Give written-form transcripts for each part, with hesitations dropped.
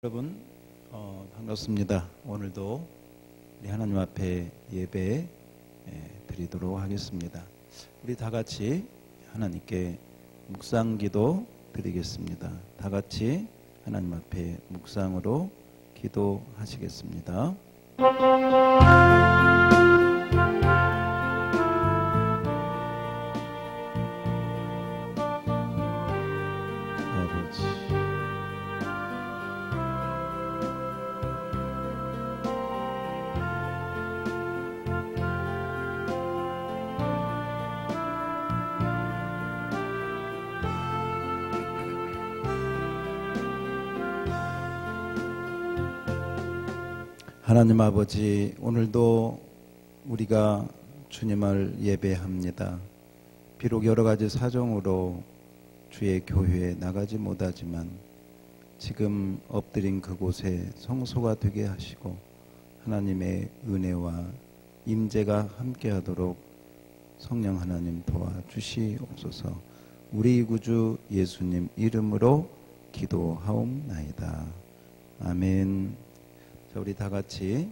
여러분 반갑습니다. 오늘도 우리 하나님 앞에 예배 드리도록 하겠습니다. 우리 다 같이 하나님께 묵상기도 드리겠습니다. 다 같이 하나님 앞에 묵상으로 기도하시겠습니다. 하나님 아버지, 오늘도 우리가 주님을 예배합니다. 비록 여러 가지 사정으로 주의 교회에 나가지 못하지만 지금 엎드린 그곳에 성소가 되게 하시고 하나님의 은혜와 임재가 함께하도록 성령 하나님 도와주시옵소서. 우리 구주 예수님 이름으로 기도하옵나이다. 아멘. 자, 우리 다 같이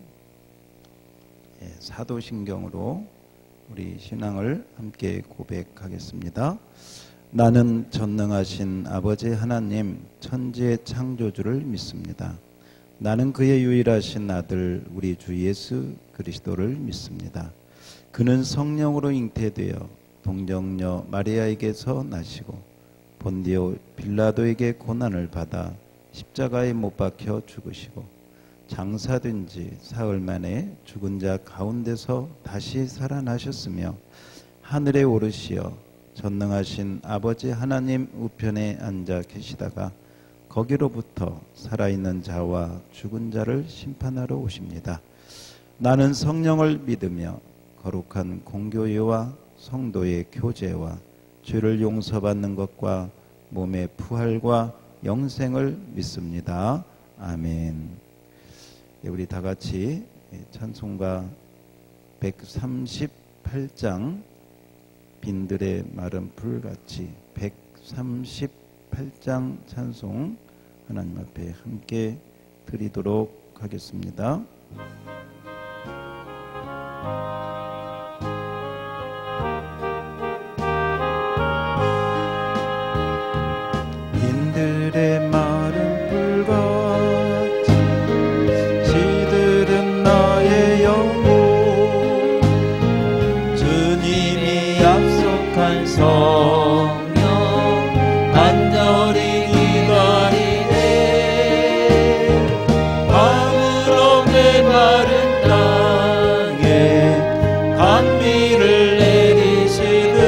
사도신경으로 우리 신앙을 함께 고백하겠습니다. 나는 전능하신 아버지 하나님 천지의 창조주를 믿습니다. 나는 그의 유일하신 아들 우리 주 예수 그리스도를 믿습니다. 그는 성령으로 잉태되어 동정녀 마리아에게서 나시고 본디오 빌라도에게 고난을 받아 십자가에 못 박혀 죽으시고 장사된 지 사흘 만에 죽은 자 가운데서 다시 살아나셨으며 하늘에 오르시어 전능하신 아버지 하나님 우편에 앉아 계시다가 거기로부터 살아있는 자와 죽은 자를 심판하러 오십니다. 나는 성령을 믿으며 거룩한 공교회와 성도의 교제와 죄를 용서받는 것과 몸의 부활과 영생을 믿습니다. 아멘. 우리 다 같이 찬송가 138장 빈들의 마른 불같이 138장 찬송 하나님 앞에 함께 드리도록 하겠습니다. 빈들의 마른 불같이 성령 간절히 기다리네. 밤으로 메마른 땅에甘미를 내리시는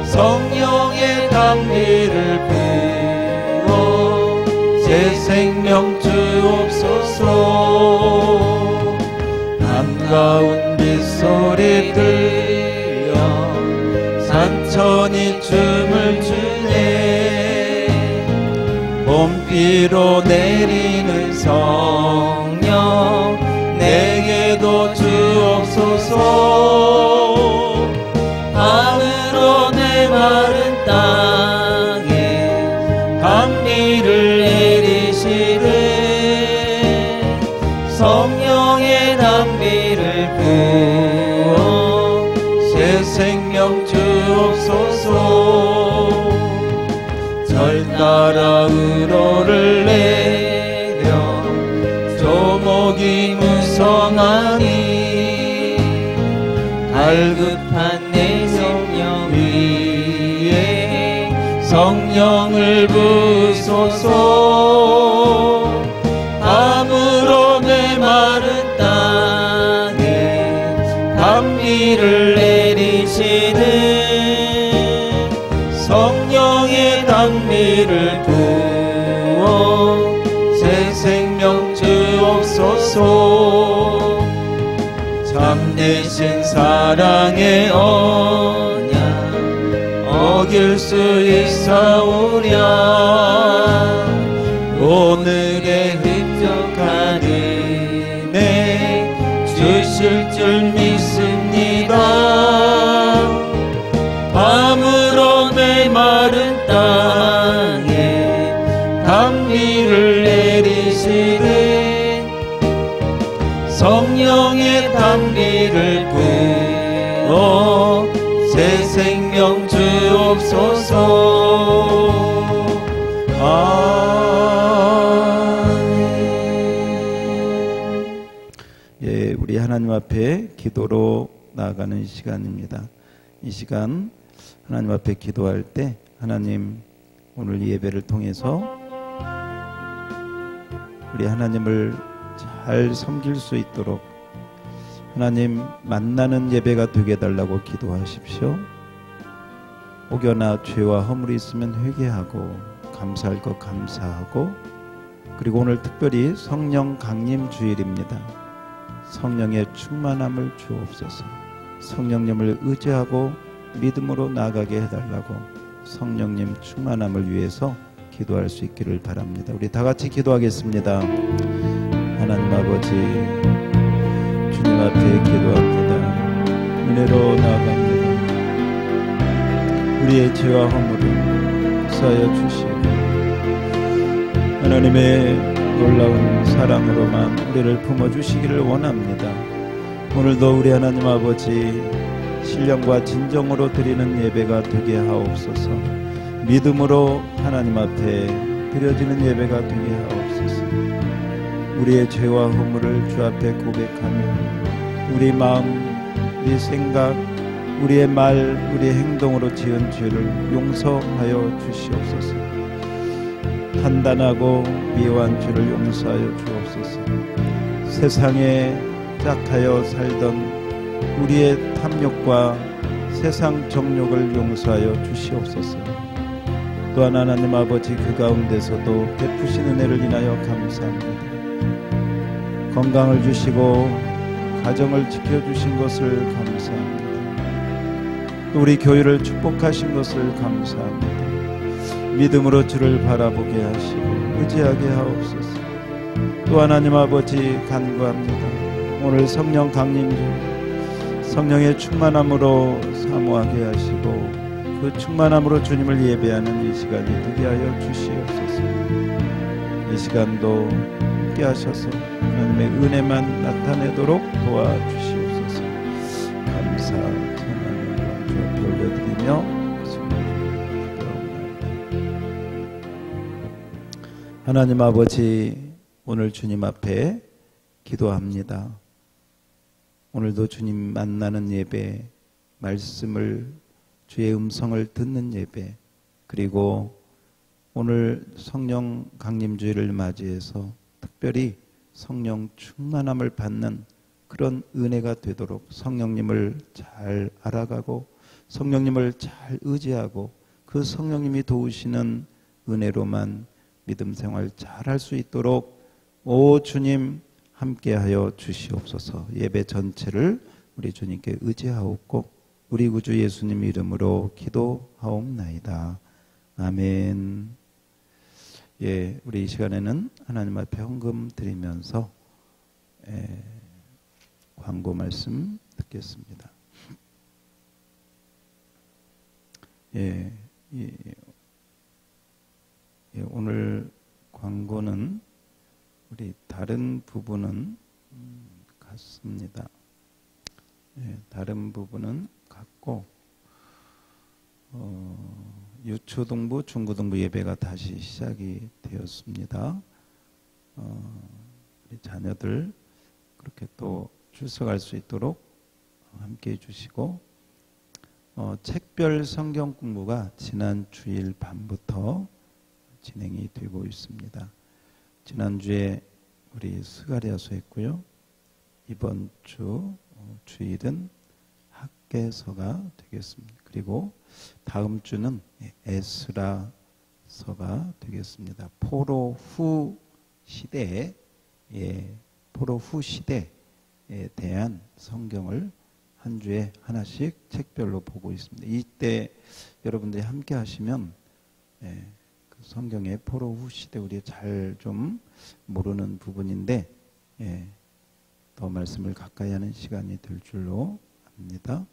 성령의甘미를 부어 새 생명 주옵소서. 한가운 빗소리 산천이 춤을 추네. 봄비로 내리는 성령 내게도 주옵소서. 밤으로 내 마른 땅에甘미를 내리시는 성령의甘미를 부어 새 생명 주옵소서. 절 따라 우로를 내려 조목이 무성하니 갈급한 내 생명 위에 성령을 부소서. 밤으로 내 마른 땅에甘미를 내리시는 성령의甘미를 부어 새 생명 주옵소서. 참되신 사랑의 언약 어길 수 있사오랴. 오늘의 흡족한 은혜 주실 줄 믿습니다. 밤으로 메마른 땅에 비를 내리시되 성령의 단비를 부어 새 생명 주옵소서. 아멘. 예, 우리 하나님 앞에 기도로 나아가는 시간입니다. 이 시간 하나님 앞에 기도할 때 하나님 오늘 이 예배를 통해서 우리 하나님을 잘 섬길 수 있도록 하나님 만나는 예배가 되게 해달라고 기도하십시오. 혹여나 죄와 허물이 있으면 회개하고 감사할 것 감사하고, 그리고 오늘 특별히 성령 강림 주일입니다. 성령의 충만함을 주옵소서. 성령님을 의지하고 믿음으로 나아가게 해달라고 성령님 충만함을 위해서 기도할 수 있기를 바랍니다. 우리 다 같이 기도하겠습니다. 하나님 아버지, 주님 앞에 기도합니다. 은혜로 나아갑니다. 우리의 죄와 허물을 사하여 주시고 하나님의 놀라운 사랑으로만 우리를 품어주시기를 원합니다. 오늘도 우리 하나님 아버지 신령과 진정으로 드리는 예배가 되게 하옵소서. 믿음으로 하나님 앞에 드려지는 예배가 되게 하옵소서. 우리의 죄와 허물을 주 앞에 고백하며 우리 마음, 우리 생각, 우리의 말, 우리의 행동으로 지은 죄를 용서하여 주시옵소서. 판단하고 미워한 죄를 용서하여 주옵소서. 세상에 짝하여 살던 우리의 탐욕과 세상 정욕을 용서하여 주시옵소서. 또한 하나님 아버지, 그 가운데서도 베푸신 은혜를 인하여 감사합니다. 건강을 주시고 가정을 지켜주신 것을 감사합니다. 또 우리 교회를 축복하신 것을 감사합니다. 믿음으로 주를 바라보게 하시고 의지하게 하옵소서. 또 하나님 아버지 간구합니다. 오늘 성령 강림주, 성령의 충만함으로 사모하게 하시고 그 충만함으로 주님을 예배하는 이 시간이 되게 하여 주시옵소서. 이 시간도 함께 하셔서 하나님의 은혜만 나타내도록 도와주시옵소서. 감사 찬양을 주 앞에 올려드리며 하나님 아버지, 오늘 주님 앞에 기도합니다. 오늘도 주님 만나는 예배, 말씀을, 주의 음성을 듣는 예배, 그리고 오늘 성령 강림주일을 맞이해서 특별히 성령 충만함을 받는 그런 은혜가 되도록 성령님을 잘 알아가고 성령님을 잘 의지하고 그 성령님이 도우시는 은혜로만 믿음 생활 잘 할 수 있도록 오 주님 함께하여 주시옵소서. 예배 전체를 우리 주님께 의지하옵고 우리 구주 예수님 이름으로 기도하옵나이다. 아멘. 예, 우리 이 시간에는 하나님 앞에 헌금 드리면서 광고 말씀 듣겠습니다. 오늘 광고는 우리 다른 부분은 같습니다. 다른 부분은 같고 유초동부, 중고등부 예배가 다시 시작이 되었습니다. 우리 자녀들 그렇게 또 출석할 수 있도록 함께해 주시고 책별 성경 공부가 지난 주일 밤부터 진행이 되고 있습니다. 지난주에 우리 스가랴서 했고요. 이번 주 주일은 학개서가 되겠습니다. 그리고 다음 주는 에스라서가 되겠습니다. 포로 후 시대에 대한 성경을 한 주에 하나씩 책별로 보고 있습니다. 이때 여러분들이 함께 하시면 그 성경의 포로 후 시대 우리 잘 좀 모르는 부분인데 더 말씀을 가까이 하는 시간이 될 줄로 압니다.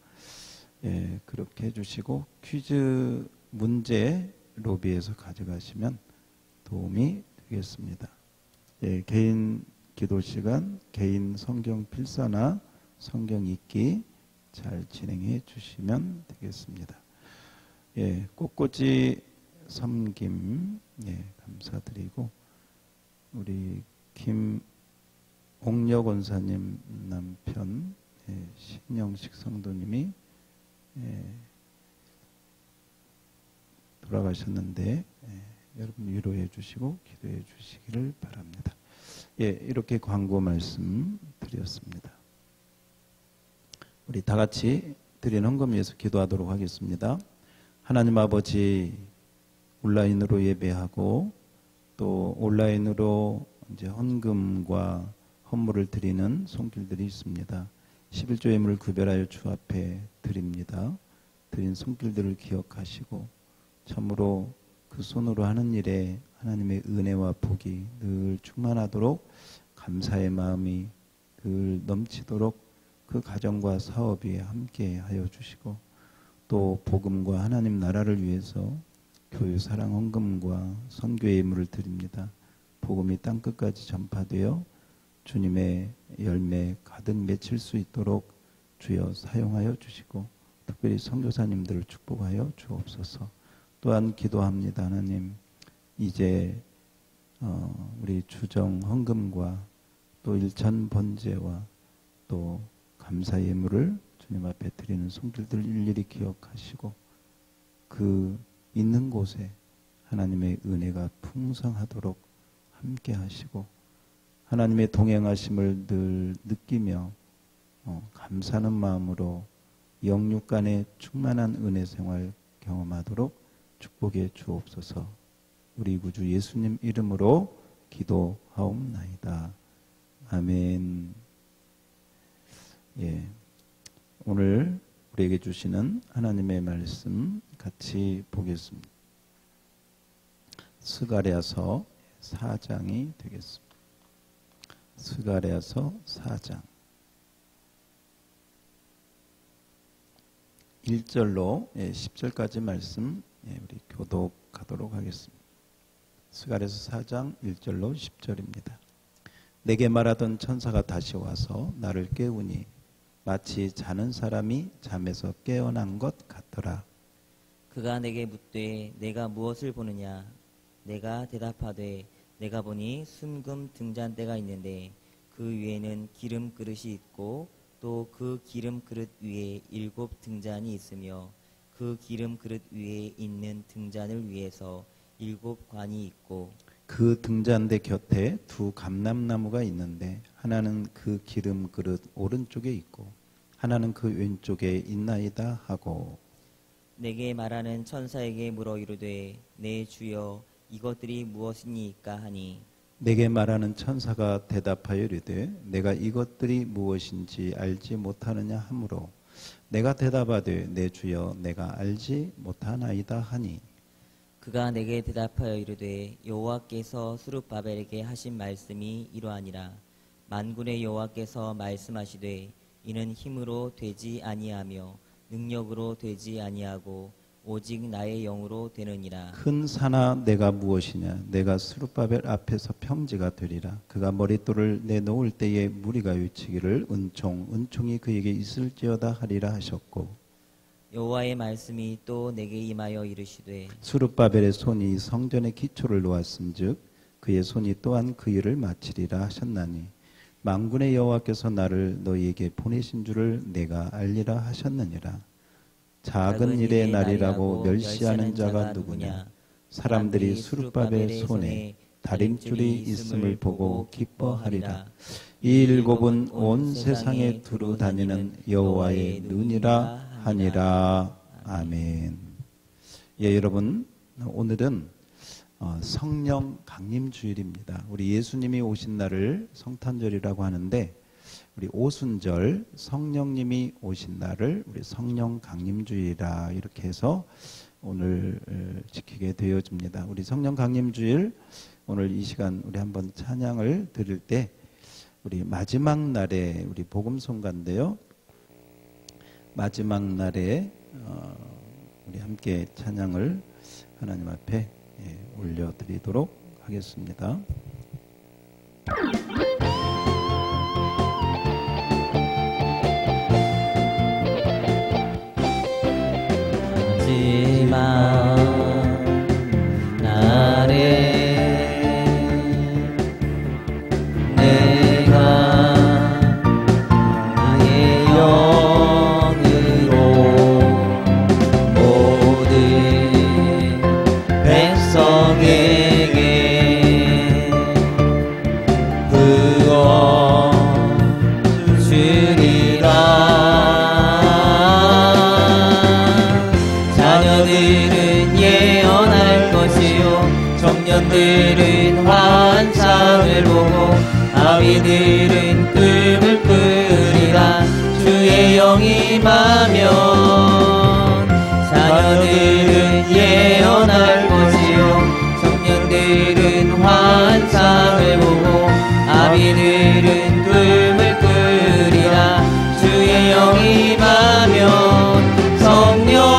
그렇게 해주시고 퀴즈 문제 로비에서 가져가시면 도움이 되겠습니다. 예, 개인 기도 시간, 개인 성경 필사나 성경 읽기 잘 진행해 주시면 되겠습니다. 예, 꽃꽂이 섬김, 예, 감사드리고, 우리 김옥녀 권사님 남편, 예, 신영식 성도님이, 예, 돌아가셨는데, 예, 여러분 위로해 주시고 기도해 주시기를 바랍니다. 예, 이렇게 광고 말씀 드렸습니다. 우리 다 같이 드린 헌금 위해서 기도하도록 하겠습니다. 하나님 아버지, 온라인으로 예배하고 또 온라인으로 이제 헌금과 헌물을 드리는 손길들이 있습니다. 11조 예물을 구별하여 주 앞에 드립니다. 드린 손길들을 기억하시고 참으로 그 손으로 하는 일에 하나님의 은혜와 복이 늘 충만하도록 감사의 마음이 늘 넘치도록 그 가정과 사업이 함께 하여 주시고 또 복음과 하나님 나라를 위해서 교회 사랑 헌금과 선교의 예물을 드립니다. 복음이 땅끝까지 전파되어 주님의 열매 가득 맺힐 수 있도록 주여 사용하여 주시고 특별히 선교사님들을 축복하여 주옵소서. 또한 기도합니다. 하나님, 이제 우리 주정 헌금과 또 일천 번제와 또 감사 예물을 주님 앞에 드리는 손길들 일일이 기억하시고 그 있는 곳에 하나님의 은혜가 풍성하도록 함께 하시고 하나님의 동행하심을 늘 느끼며 감사하는 마음으로 영육 간의 충만한 은혜 생활 경험하도록 축복해 주옵소서. 우리 구주 예수님 이름으로 기도하옵나이다. 아멘. 예, 오늘 우리에게 주시는 하나님의 말씀 같이 보겠습니다. 스가랴서 4장이 되겠습니다. 스가랴서 4장 1절로 10절까지 말씀 우리 교독하도록 하겠습니다. 스가랴서 4장 1절로 10절입니다. 내게 말하던 천사가 다시 와서 나를 깨우니 마치 자는 사람이 잠에서 깨어난 것 같더라. 그가 내게 묻되 내가 무엇을 보느냐? 내가 대답하되 내가 보니 순금 등잔대가 있는데 그 위에는 기름 그릇이 있고 또 그 기름 그릇 위에 7 등잔이 있으며 그 기름 그릇 위에 있는 등잔을 위해서 7 관이 있고 그 등잔대 곁에 2 감람나무가 있는데 하나는 그 기름 그릇 오른쪽에 있고 하나는 그 왼쪽에 있나이다 하고 내게 말하는 천사에게 물어 이르되 내 주여 이것들이 무엇이니까 하니 내게 말하는 천사가 대답하여 이르되 내가 이것들이 무엇인지 알지 못하느냐 하므로 내가 대답하되 내 주여 내가 알지 못하나이다 하니 그가 내게 대답하여 이르되 여호와께서 스룹바벨에게 하신 말씀이 이러하니라. 만군의 여호와께서 말씀하시되 이는 힘으로 되지 아니하며 능력으로 되지 아니하고 오직 나의 영으로 되느니라. 큰 산아 내가 무엇이냐? 내가 스룹바벨 앞에서 평지가 되리라. 그가 머릿돌을 내놓을 때에 무리가 외치기를 은총이 그에게 있을지어다 하리라 하셨고 여호와의 말씀이 또 내게 임하여 이르시되 스룹바벨의 손이 성전의 기초를 놓았음즉 그의 손이 또한 그 일을 마치리라 하셨나니 만군의 여호와께서 나를 너희에게 보내신 줄을 내가 알리라 하셨느니라. 작은 일의 날이라고 멸시하는 자가 누구냐? 사람들이 스룹바벨의 손에 다림줄이 있음을 보고 기뻐하리라. 이 7은 온 세상에 두루 다니는 여호와의 눈이라 하니라. 아멘. 예, 여러분, 오늘은 성령 강림 주일입니다. 우리 예수님이 오신 날을 성탄절이라고 하는데 우리 오순절 성령님이 오신 날을 우리 성령 강림 주일이라 이렇게 해서 오늘 지키게 되어집니다. 우리 성령 강림 주일 오늘 이 시간 우리 한번 찬양을 드릴 때 우리 마지막 날에 우리 복음송가인데요. 마지막 날에 우리 함께 찬양을 하나님 앞에 올려드리도록 하겠습니다. 하지만 나를 청년들은 환상을 보고 아비들은 꿈을 꾸리라. 주의 영이 임하면 자녀들은 예언할 것이요 청년들은 환상을 보고 아비들은 꿈을 꾸리라. 주의 영이 임하면 성령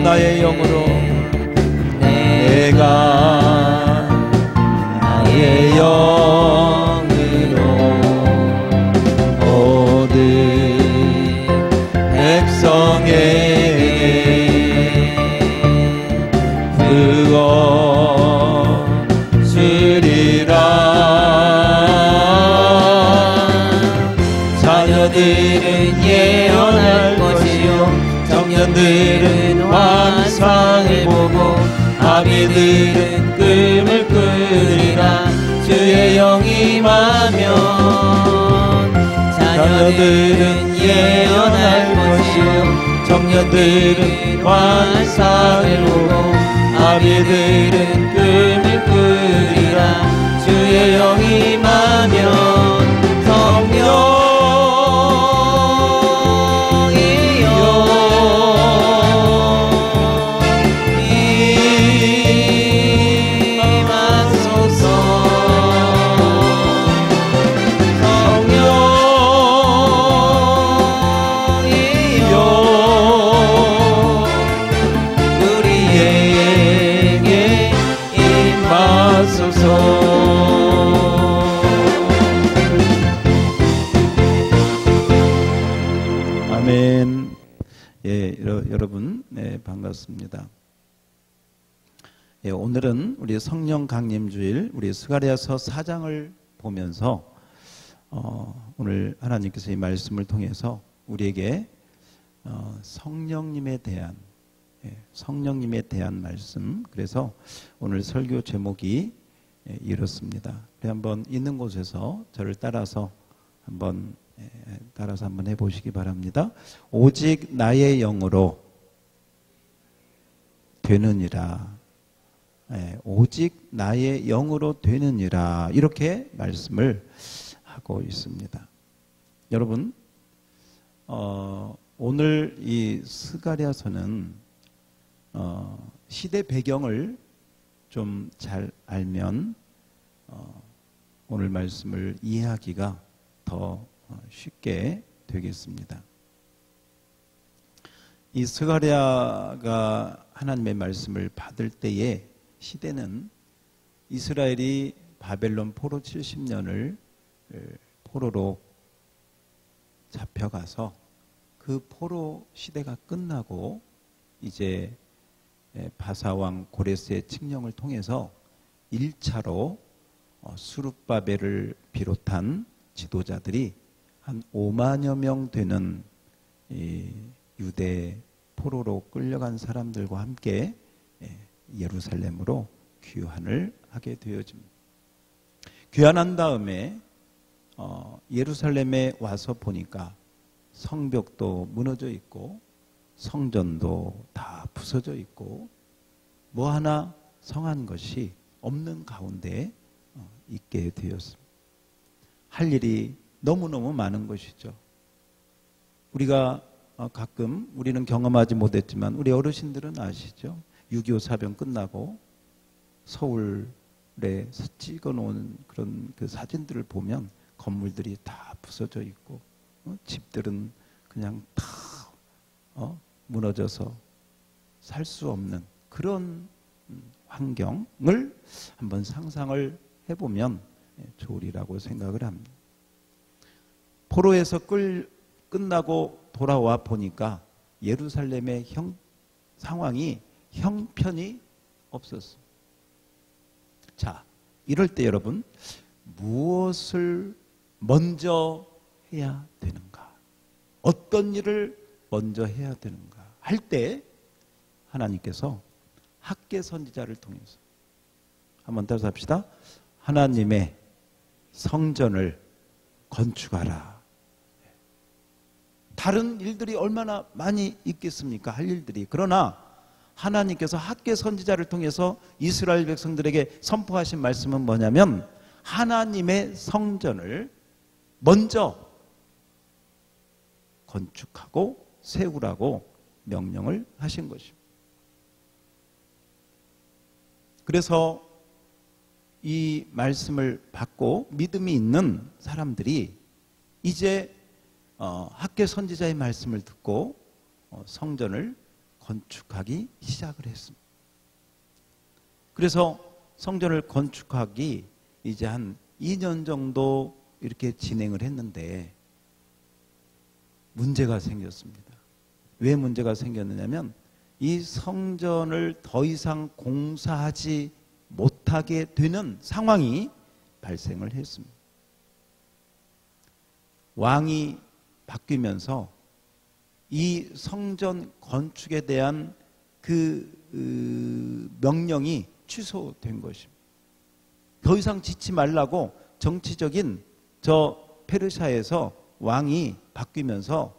나의 영으로 내가 나의 영으로 모든 백성에게 부어 주리라. 자녀들은 예언할 것이요 청년들은 환상을 보고 아비들은 꿈을 꾸리라. 주의 영이 임하면 자녀들은 예언할 것이요 청년들은 환상을 보고 아비들은 꿈을 꾸리라. 주의 영이 임하면 성령 아멘. 예, 여러분, 네, 반갑습니다. 예, 오늘은 우리 성령 강림주일, 우리 스가랴서 4장을 보면서 오늘 하나님께서 이 말씀을 통해서 우리에게 성령님에 대한 말씀. 그래서 오늘 설교 제목이 이렇습니다. 우리 한번 있는 곳에서 저를 따라서 한번 해보시기 바랍니다. 오직 나의 영으로 되느니라. 오직 나의 영으로 되느니라. 이렇게 말씀을 하고 있습니다. 여러분, 오늘 이 스가랴서는 시대 배경을 좀 잘 알면 오늘 말씀을 이해하기가 더 쉽게 되겠습니다. 이 스가랴가 하나님의 말씀을 받을 때에 시대는 이스라엘이 바벨론 포로 70년을 포로로 잡혀가서 그 포로 시대가 끝나고 이제 바사왕 고레스의 칙령을 통해서 1차로 수룹바벨을 비롯한 지도자들이 한 5만여 명 되는 이 유대 포로로 끌려간 사람들과 함께 예루살렘으로 귀환을 하게 되어집니다. 귀환한 다음에 예루살렘에 와서 보니까 성벽도 무너져 있고 성전도 다 부서져 있고 뭐 하나 성한 것이 없는 가운데 있게 되었습니다. 할 일이 너무너무 많은 것이죠. 우리가 가끔 우리는 경험하지 못했지만 우리 어르신들은 아시죠? 6.25 사변 끝나고 서울에 찍어놓은 그런 그 사진들을 보면 건물들이 다 부서져 있고 집들은 그냥 다 무너져서 살 수 없는 그런 환경을 한번 상상을 해보면 좋으리라고 생각을 합니다. 포로에서 끝나고 돌아와 보니까 예루살렘의 상황이 형편이 없었습니다. 자, 이럴 때 여러분 무엇을 먼저 해야 되는가? 어떤 일을 먼저 해야 되는가? 할 때 하나님께서 학개 선지자를 통해서 한번 따라서 합시다. 하나님의 성전을 건축하라. 다른 일들이 얼마나 많이 있겠습니까? 할 일들이. 그러나 하나님께서 학개 선지자를 통해서 이스라엘 백성들에게 선포하신 말씀은 뭐냐면 하나님의 성전을 먼저 건축하고 세우라고 명령을 하신 것입니다. 그래서 이 말씀을 받고 믿음이 있는 사람들이 이제 학개 선지자의 말씀을 듣고 성전을 건축하기 시작을 했습니다. 그래서 성전을 건축하기 이제 한 2년 정도 이렇게 진행을 했는데 문제가 생겼습니다. 왜 문제가 생겼느냐면 이 성전을 더 이상 공사하지 못하게 되는 상황이 발생을 했습니다. 왕이 바뀌면서 이 성전 건축에 대한 그 명령이 취소된 것입니다. 더 이상 짓지 말라고 정치적인 페르시아에서 왕이 바뀌면서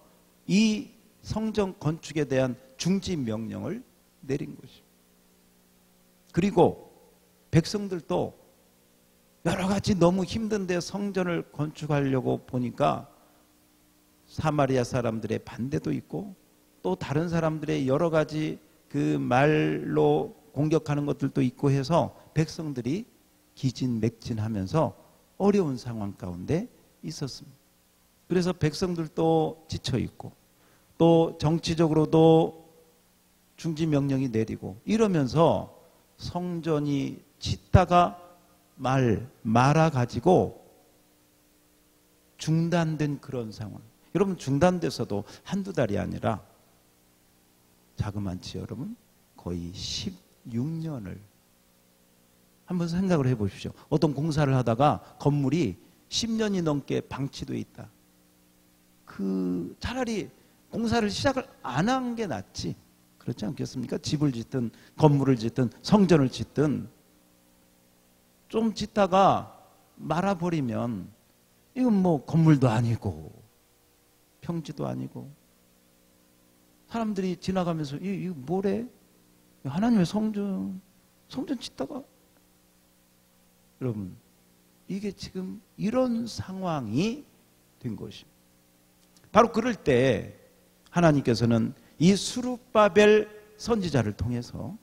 이 성전 건축에 대한 중지 명령을 내린 것입니다. 그리고 백성들도 여러 가지 너무 힘든데 성전을 건축하려고 보니까 사마리아 사람들의 반대도 있고 또 다른 사람들의 여러 가지 그 말로 공격하는 것들도 있고 해서 백성들이 기진맥진하면서 어려운 상황 가운데 있었습니다. 그래서 백성들도 지쳐 있고 또 정치적으로도 중지 명령이 내리고 이러면서 성전이 짓다가 말아가지고 중단된 그런 상황. 여러분 중단돼서도 한두 달이 아니라 자그만치 여러분 거의 16년을 한번 생각을 해보십시오. 어떤 공사를 하다가 건물이 10년이 넘게 방치되어 있다. 차라리 공사를 시작을 안 한 게 낫지. 그렇지 않겠습니까? 집을 짓든 건물을 짓든 성전을 짓든 좀 짓다가 말아버리면 이건 뭐 건물도 아니고 평지도 아니고 사람들이 지나가면서 이거 뭐래? 하나님의 성전 짓다가 여러분 이게 지금 이런 상황이 된 것입니다. 바로 그럴 때 하나님께서는 이 스룹바벨 선지자를 통해서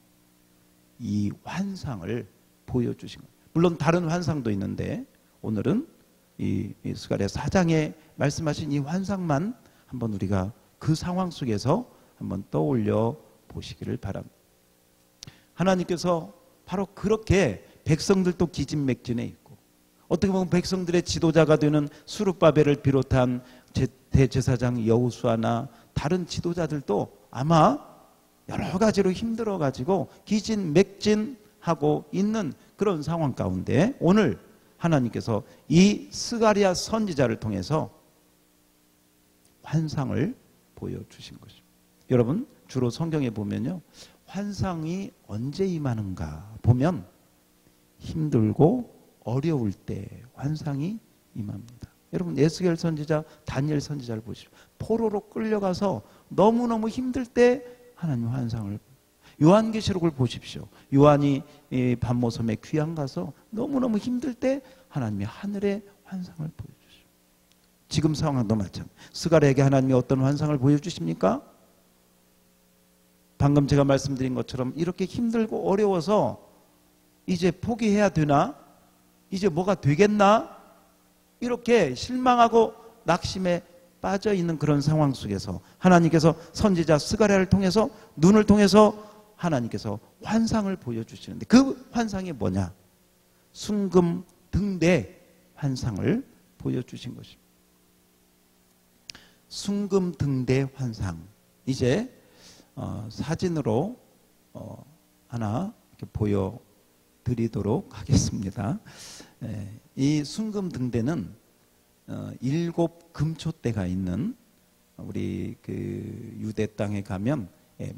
이 환상을 보여주신 거예요. 물론 다른 환상도 있는데 오늘은 이 스가랴 4장에 말씀하신 이 환상만 한번 우리가 그 상황 속에서 한번 떠올려 보시기를 바랍니다. 하나님께서 바로 그렇게 백성들도 기진맥진해 있고 어떻게 보면 백성들의 지도자가 되는 스룹바벨을 비롯한 대제사장 여호수아나 다른 지도자들도 아마 여러 가지로 힘들어 가지고 기진맥진하고 있는 그런 상황 가운데 오늘 하나님께서 이 스가랴 선지자를 통해서 환상을 보여주신 것입니다. 여러분 주로 성경에 보면요 환상이 언제 임하는가 보면 힘들고 어려울 때 환상이 임합니다. 여러분 에스겔 선지자, 다니엘 선지자를 보십시오. 포로로 끌려가서 너무너무 힘들 때 하나님 환상을, 요한계시록을 보십시오. 요한이 밤모섬에 귀양 가서 너무너무 힘들 때 하나님이 하늘의 환상을 보여주시오. 지금 상황도 마찬가지. 스가랴에게 하나님이 어떤 환상을 보여주십니까? 방금 제가 말씀드린 것처럼 이렇게 힘들고 어려워서 이제 포기해야 되나? 이제 뭐가 되겠나? 이렇게 실망하고 낙심에 빠져 있는 그런 상황 속에서 하나님께서 선지자 스가랴를 통해서, 눈을 통해서 하나님께서 환상을 보여주시는데, 그 환상이 뭐냐? 순금 등대 환상을 보여주신 것입니다. 순금 등대 환상. 이제 사진으로 하나 이렇게 보여드리도록 하겠습니다. 이 순금 등대는 7 금초대가 있는, 우리 그 유대 땅에 가면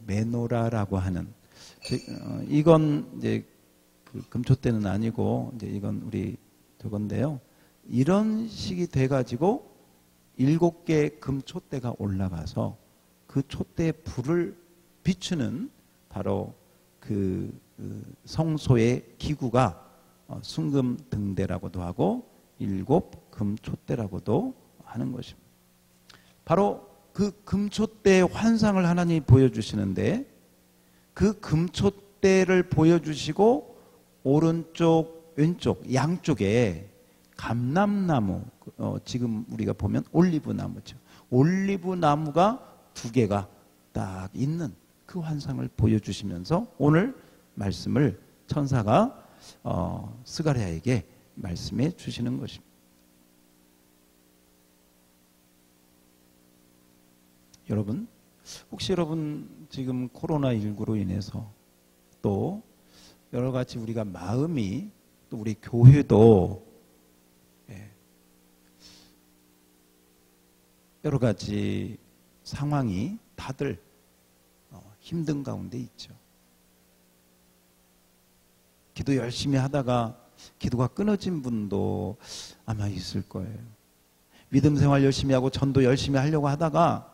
메노라라고 하는, 이건 이제 그 금초대는 아니고 이제 이건 우리 저건데요. 이런 식이 돼가지고 7개 금초대가 올라가서 그 촛대에 불을 비추는 바로 그 성소의 기구가 순금 등대라고도 하고 7 금초대라고도 하는 것입니다. 바로 그 금초대의 환상을 하나님이 보여주시는데, 그 금초대를 보여주시고 오른쪽 왼쪽 양쪽에 감람나무, 지금 우리가 보면 올리브나무죠. 올리브나무가 2개가 딱 있는 그 환상을 보여주시면서 오늘 말씀을 천사가 스가랴에게 말씀해 주시는 것입니다. 여러분, 혹시 여러분 지금 코로나19로 인해서 또 여러 가지 우리가 마음이, 또 우리 교회도 여러 가지 상황이 다들 힘든 가운데 있죠. 기도 열심히 하다가 기도가 끊어진 분도 아마 있을 거예요. 믿음 생활 열심히 하고 전도 열심히 하려고 하다가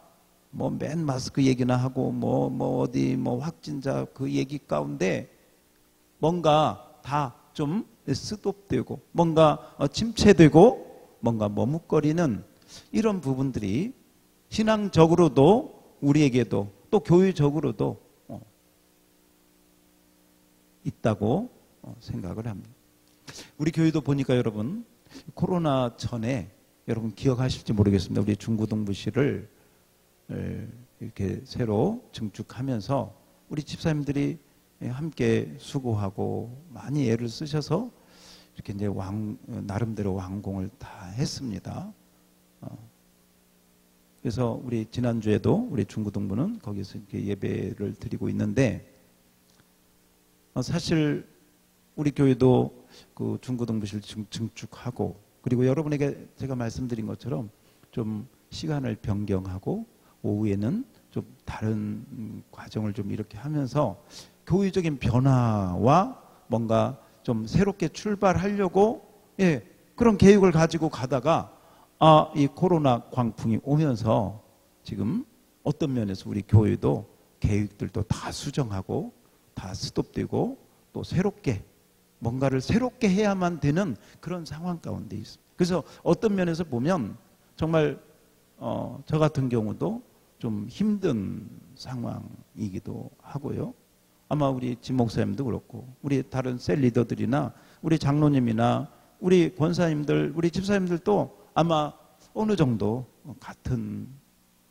뭐 맨 마스크 얘기나 하고 뭐 어디 확진자 그 얘기 가운데 뭔가 다 좀 스톱되고 뭔가 침체되고 뭔가 머뭇거리는 이런 부분들이 신앙적으로도 우리에게도 또 교회적으로도 있다고 생각을 합니다. 우리 교회도 보니까 여러분, 코로나 전에 여러분 기억하실지 모르겠습니다. 우리 중고등부실을 이렇게 새로 증축하면서 우리 집사님들이 함께 수고하고 많이 애를 쓰셔서 이렇게 이제 나름대로 완공을 다 했습니다. 그래서 우리 지난주에도 우리 중고등부는 거기서 이렇게 예배를 드리고 있는데, 사실 우리 교회도 그 중고등부실 증축하고, 그리고 여러분에게 제가 말씀드린 것처럼 좀 시간을 변경하고 오후에는 좀 다른 과정을 좀 이렇게 하면서 교회적인 변화와 뭔가 좀 새롭게 출발하려고 그런 계획을 가지고 가다가 이 코로나 광풍이 오면서 지금 어떤 면에서 우리 교회도 계획들도 다 수정하고 다 스톱되고 또 새롭게 뭔가를 새롭게 해야만 되는 그런 상황 가운데 있습니다. 그래서 어떤 면에서 보면 정말 저 같은 경우도 좀 힘든 상황이기도 하고요. 아마 우리 진 목사님도 그렇고 우리 다른 셀 리더들이나 우리 장로님이나 우리 권사님들, 우리 집사님들도 아마 어느 정도 같은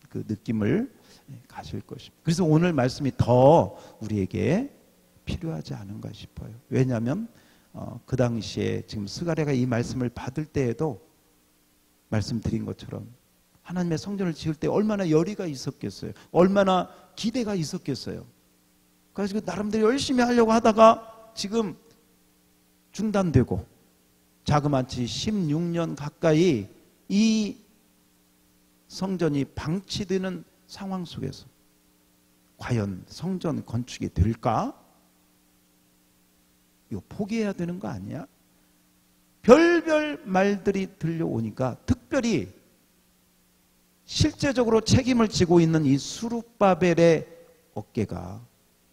그 느낌을 가질 것입니다. 그래서 오늘 말씀이 더 우리에게 필요하지 않은가 싶어요. 왜냐하면 그 당시에 지금 스가랴가 이 말씀을 받을 때에도 말씀드린 것처럼 하나님의 성전을 지을 때 얼마나 열의가 있었겠어요. 얼마나 기대가 있었겠어요. 그래서 나름대로 열심히 하려고 하다가 지금 중단되고 자그마치 16년 가까이 이 성전이 방치되는 상황 속에서 과연 성전 건축이 될까? 이거 포기해야 되는 거 아니야? 별별 말들이 들려오니까 특별히 실제적으로 책임을 지고 있는 이 수룹바벨의 어깨가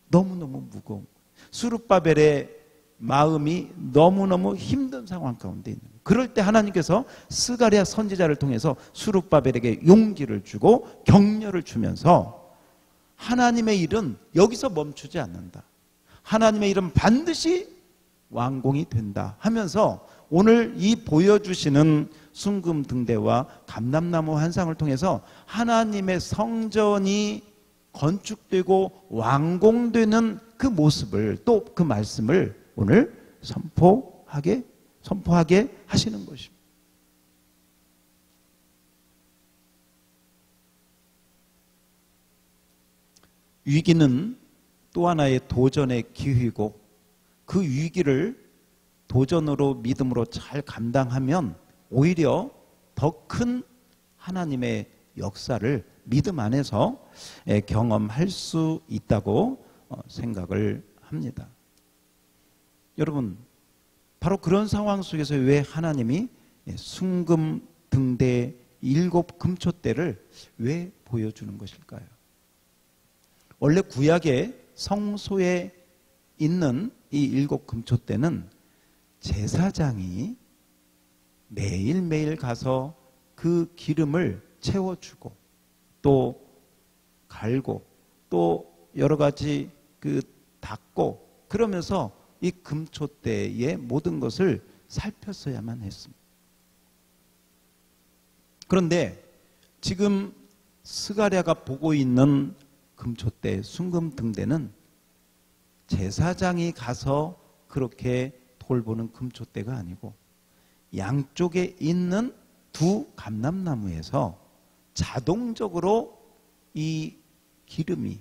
너무너무 무거운, 수룹바벨의 마음이 너무너무 힘든 상황 가운데 있는 거예요. 그럴 때 하나님께서 스가랴 선지자를 통해서 수룹바벨에게 용기를 주고 격려를 주면서 하나님의 일은 여기서 멈추지 않는다. 하나님의 일은 반드시 완공이 된다 하면서 오늘 이 보여주시는 순금등대와 감람나무 환상을 통해서 하나님의 성전이 건축되고 완공되는 그 모습을, 또 그 말씀을 오늘 선포하게 하시는 것입니다. 위기는 또 하나의 도전의 기회이고, 그 위기를 도전으로 믿음으로 잘 감당하면 오히려 더 큰 하나님의 역사를 믿음 안에서 경험할 수 있다고 생각을 합니다. 여러분, 바로 그런 상황 속에서 왜 하나님이 순금등대 7 금초대를 왜 보여주는 것일까요? 원래 구약의 성소에 있는 이 7 금초대는 제사장이 매일매일 가서 그 기름을 채워주고 또 갈고 또 여러 가지 그 닦고 그러면서 이 금초대의 모든 것을 살폈어야만 했습니다. 그런데 지금 스가랴가 보고 있는 금초대, 순금등대는 제사장이 가서 그렇게 돌보는 금초대가 아니고 양쪽에 있는 두 감람나무에서 자동적으로 이 기름이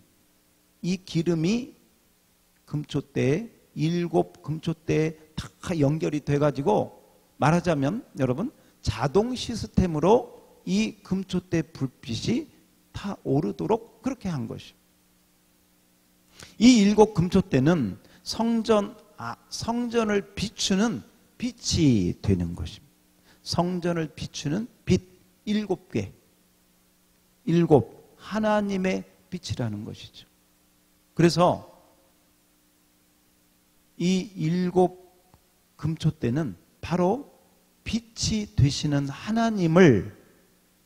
금초대에 7 금초대에 다 연결이 돼가지고 말하자면 여러분 자동 시스템으로 이 금초대 불빛이 다 오르도록 그렇게 한 것이죠. 이 7 금초대는 성전을 비추는 빛이 되는 것입니다. 성전을 비추는 빛 7개, 7 하나님의 빛이라는 것이죠. 그래서 이 7 금초대는 바로 빛이 되시는 하나님을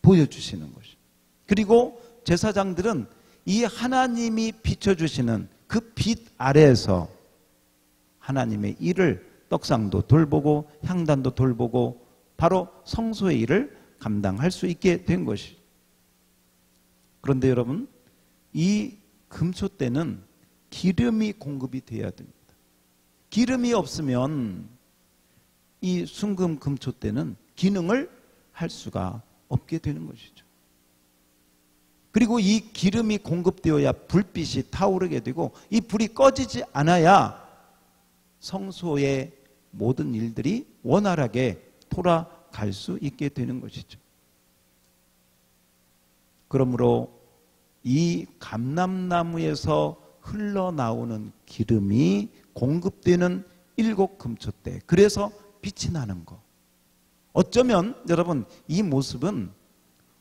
보여주시는 것이죠. 그리고 제사장들은 이 하나님이 비춰주시는 그 빛 아래에서 하나님의 일을 떡상도 돌보고 향단도 돌보고 바로 성소의 일을 감당할 수 있게 된 것이죠. 그런데 여러분, 이 금초대는 기름이 공급이 되어야 됩니다. 기름이 없으면 이 순금 금초대는 기능을 할 수가 없게 되는 것이죠. 그리고 이 기름이 공급되어야 불빛이 타오르게 되고 이 불이 꺼지지 않아야 성소의 모든 일들이 원활하게 돌아갈 수 있게 되는 것이죠. 그러므로 이 감람나무에서 흘러나오는 기름이 공급되는 7 금초대, 그래서 빛이 나는 것. 어쩌면 여러분 이 모습은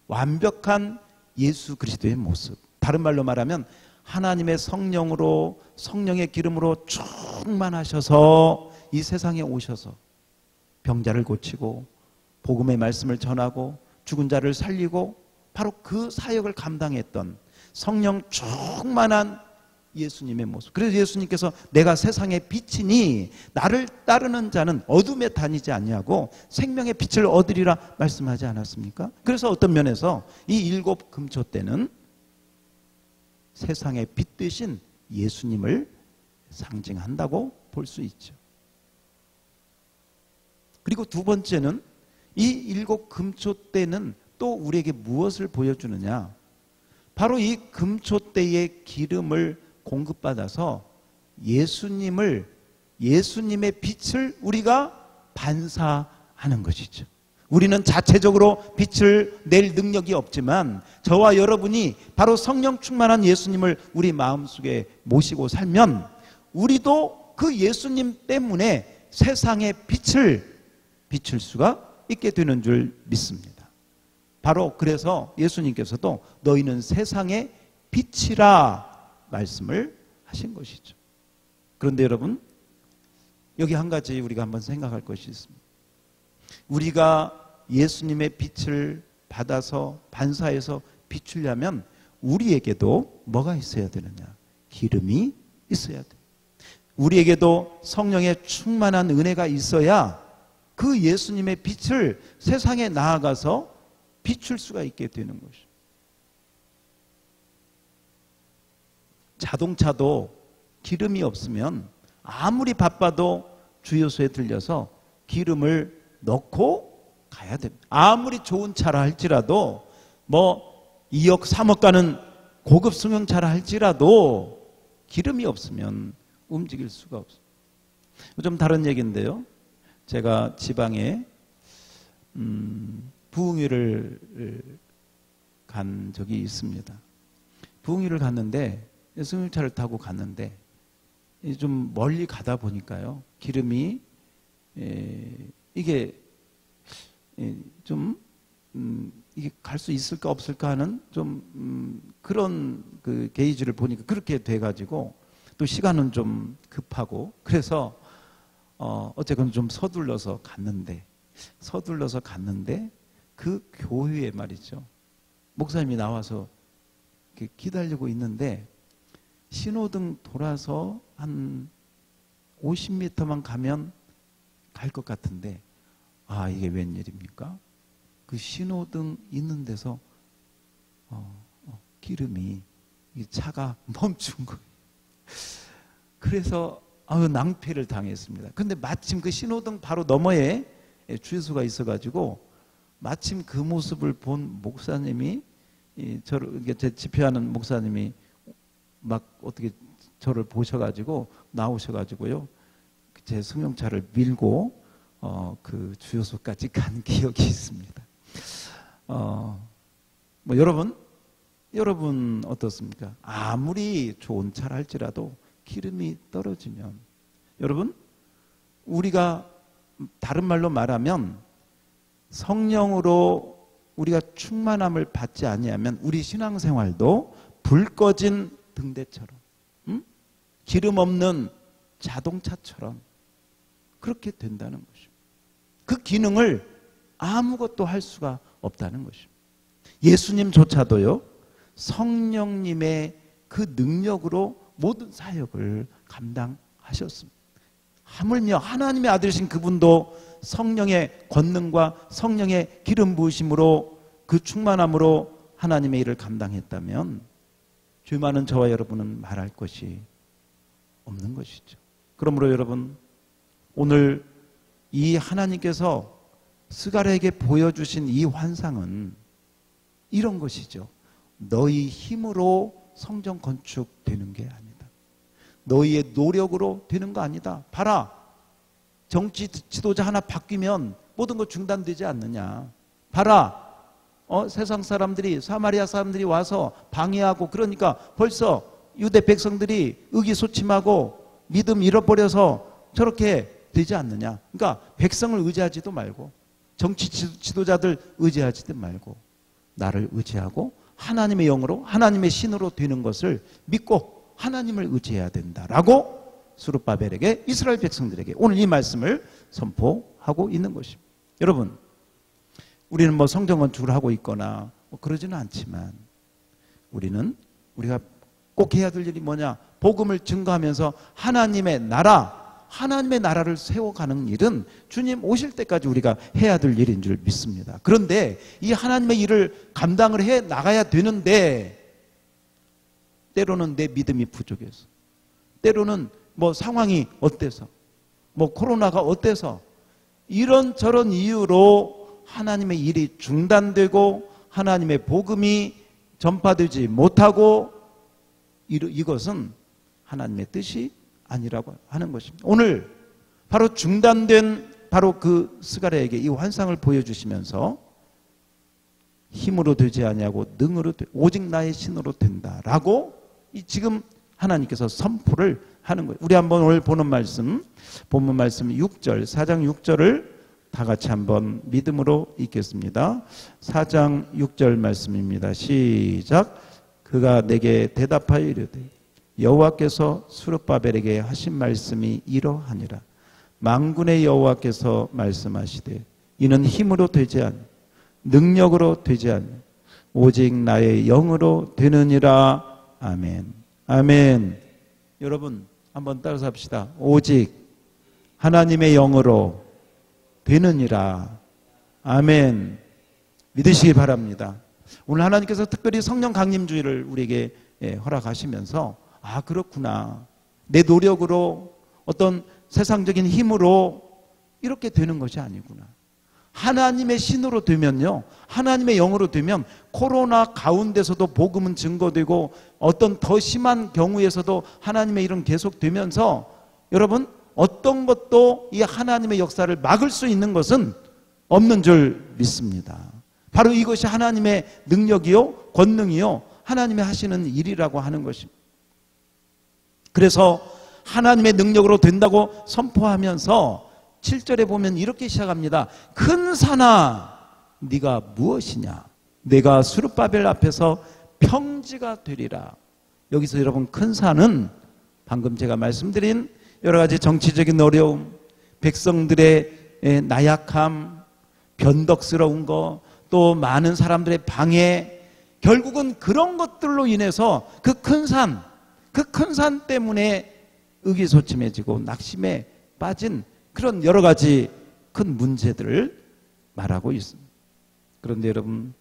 완벽한 예수 그리스도의 모습, 다른 말로 말하면 하나님의 성령으로, 성령의 기름으로 충만하셔서 이 세상에 오셔서 병자를 고치고 복음의 말씀을 전하고 죽은 자를 살리고 바로 그 사역을 감당했던 성령 충만한 예수님의 모습. 그래서 예수님께서 내가 세상의 빛이니 나를 따르는 자는 어둠에 다니지 아니하고 생명의 빛을 얻으리라 말씀하지 않았습니까? 그래서 어떤 면에서 이 7 금초대는 세상의 빛 되신 예수님을 상징한다고 볼 수 있죠. 그리고 두 번째는 이 7 금초대는 또 우리에게 무엇을 보여주느냐? 바로 이 금초대의 기름을 공급받아서 예수님의 빛을 우리가 반사하는 것이죠. 우리는 자체적으로 빛을 낼 능력이 없지만 저와 여러분이 바로 성령 충만한 예수님을 우리 마음속에 모시고 살면 우리도 그 예수님 때문에 세상의 빛을 비출 수가 있게 되는 줄 믿습니다. 바로 그래서 예수님께서도 너희는 세상의 빛이라 말씀을 하신 것이죠. 그런데 여러분, 여기 한 가지 우리가 한번 생각할 것이 있습니다. 우리가 예수님의 빛을 받아서 반사해서 비추려면 우리에게도 뭐가 있어야 되느냐? 기름이 있어야 돼. 우리에게도 성령의 충만한 은혜가 있어야 그 예수님의 빛을 세상에 나아가서 비출 수가 있게 되는 것이죠. 자동차도 기름이 없으면 아무리 바빠도 주유소에 들려서 기름을 넣고 가야 됩니다. 아무리 좋은 차라 할지라도 뭐 2억 3억 가는 고급 승용차라 할지라도 기름이 없으면 움직일 수가 없어요. 좀 다른 얘기인데요. 제가 지방에 부흥회를 간 적이 있습니다. 부흥회를 갔는데 승용차를 타고 갔는데 좀 멀리 가다 보니까요. 기름이 이게 좀 이게 갈 수 있을까 없을까 하는 좀 그런 그 게이지를 보니까 그렇게 돼가지고 또 시간은 좀 급하고 그래서 어쨌건 좀 서둘러서 갔는데 그 교회에 말이죠. 목사님이 나와서 이렇게 기다리고 있는데 신호등 돌아서 한 50m만 가면 갈 것 같은데 아 이게 웬일입니까? 그 신호등 있는 데서 기름이 이 차가 멈춘 거예요. 그래서 낭패를 당했습니다. 근데 마침 그 신호등 바로 너머에 주유소가 있어가지고 마침 그 모습을 본 목사님이 저를 제 집회하는 목사님이 막 어떻게 저를 보셔가지고 나오셔가지고요 제 승용차를 밀고 그 주유소까지 간 기억이 있습니다. 뭐 여러분 어떻습니까? 아무리 좋은 차를 할지라도 기름이 떨어지면 여러분 우리가 다른 말로 말하면 성령으로 우리가 충만함을 받지 아니하면 우리 신앙생활도 불 꺼진 등대처럼 기름 없는 자동차처럼 그렇게 된다는 것입니다. 그 기능을 아무것도 할 수가 없다는 것입니다. 예수님조차도요 성령님의 그 능력으로 모든 사역을 감당하셨습니다. 하물며 하나님의 아들이신 그분도 성령의 권능과 성령의 기름 부으심으로 그 충만함으로 하나님의 일을 감당했다면 죄 많은 저와 여러분은 말할 것이 없는 것이죠. 그러므로 여러분 오늘 이 하나님께서 스가랴에게 보여주신 이 환상은 이런 것이죠. 너희 힘으로 성전 건축되는 게 아니다. 너희의 노력으로 되는 거 아니다. 봐라. 정치 지도자 하나 바뀌면 모든 거 중단되지 않느냐. 봐라. 세상 사람들이 사마리아 사람들이 와서 방해하고 그러니까 벌써 유대 백성들이 의기소침하고 믿음 잃어버려서 저렇게 되지 않느냐. 그러니까 백성을 의지하지도 말고 정치 지도자들 의지하지도 말고 나를 의지하고 하나님의 영으로 하나님의 신으로 되는 것을 믿고 하나님을 의지해야 된다라고 스룹바벨에게 이스라엘 백성들에게 오늘 이 말씀을 선포하고 있는 것입니다. 여러분 우리는 뭐 성전 건축을 하고 있거나 뭐 그러지는 않지만 우리가 꼭 해야 될 일이 뭐냐? 복음을 증거하면서 하나님의 나라를 세워가는 일은 주님 오실 때까지 우리가 해야 될 일인 줄 믿습니다. 그런데 이 하나님의 일을 감당을 해 나가야 되는데 때로는 내 믿음이 부족해서 때로는 뭐 상황이 어때서 뭐 코로나가 어때서 이런저런 이유로 하나님의 일이 중단되고 하나님의 복음이 전파되지 못하고 이것은 하나님의 뜻이 아니라고 하는 것입니다. 오늘 바로 중단된 바로 그 스가랴에게 이 환상을 보여주시면서 힘으로 되지 아니하고 능으로 오직 나의 신으로 된다라고 지금 하나님께서 선포를 하는 거예요. 우리 한번 오늘 보는 말씀 본문 말씀 6절 4장 6절을 다 같이 한번 믿음으로 읽겠습니다. 4장 6절 말씀입니다. 시작. 그가 내게 대답하여 이르되 여호와께서 스룹바벨에게 하신 말씀이 이러하니라. 만군의 여호와께서 말씀하시되 이는 힘으로 되지 않 능력으로 되지 않 오직 나의 영으로 되느니라. 아멘. 아멘. 여러분 한번 따라서 합시다. 오직 하나님의 영으로 되느니라. 아멘. 믿으시기 바랍니다. 오늘 하나님께서 특별히 성령 강림주의를 우리에게 허락하시면서 아 그렇구나. 내 노력으로 어떤 세상적인 힘으로 이렇게 되는 것이 아니구나. 하나님의 신으로 되면요, 하나님의 영으로 되면 코로나 가운데서도 복음은 증거되고 어떤 더 심한 경우에서도 하나님의 일은 계속되면서 여러분 어떤 것도 이 하나님의 역사를 막을 수 있는 것은 없는 줄 믿습니다. 바로 이것이 하나님의 능력이요 권능이요 하나님의 하시는 일이라고 하는 것입니다. 그래서 하나님의 능력으로 된다고 선포하면서 7절에 보면 이렇게 시작합니다. 큰 산아 네가 무엇이냐? 내가 스룹바벨 앞에서 평지가 되리라. 여기서 여러분 큰 산은 방금 제가 말씀드린 여러 가지 정치적인 어려움, 백성들의 나약함, 변덕스러운 거, 또 많은 사람들의 방해, 결국은 그런 것들로 인해서 그 큰 산 때문에 의기소침해지고 낙심에 빠진 그런 여러 가지 큰 문제들을 말하고 있습니다. 그런데 여러분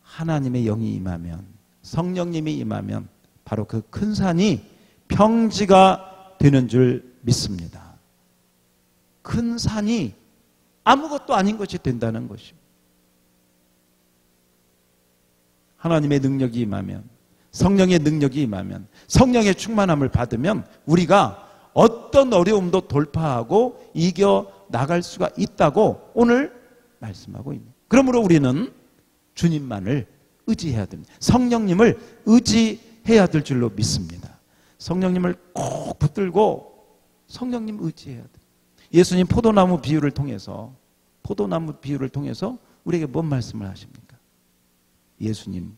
하나님의 영이 임하면 성령님이 임하면 바로 그 큰 산이 평지가 되는 줄 믿습니다. 큰 산이 아무것도 아닌 것이 된다는 것입니다. 하나님의 능력이 임하면 성령의 능력이 임하면 성령의 충만함을 받으면 우리가 어떤 어려움도 돌파하고 이겨나갈 수가 있다고 오늘 말씀하고 있습니다. 그러므로 우리는 주님만을 의지해야 됩니다. 성령님을 의지해야 될 줄로 믿습니다. 성령님을 꼭 붙들고 성령님 의지해야 돼요. 예수님 포도나무 비유를 통해서 우리에게 뭔 말씀을 하십니까? 예수님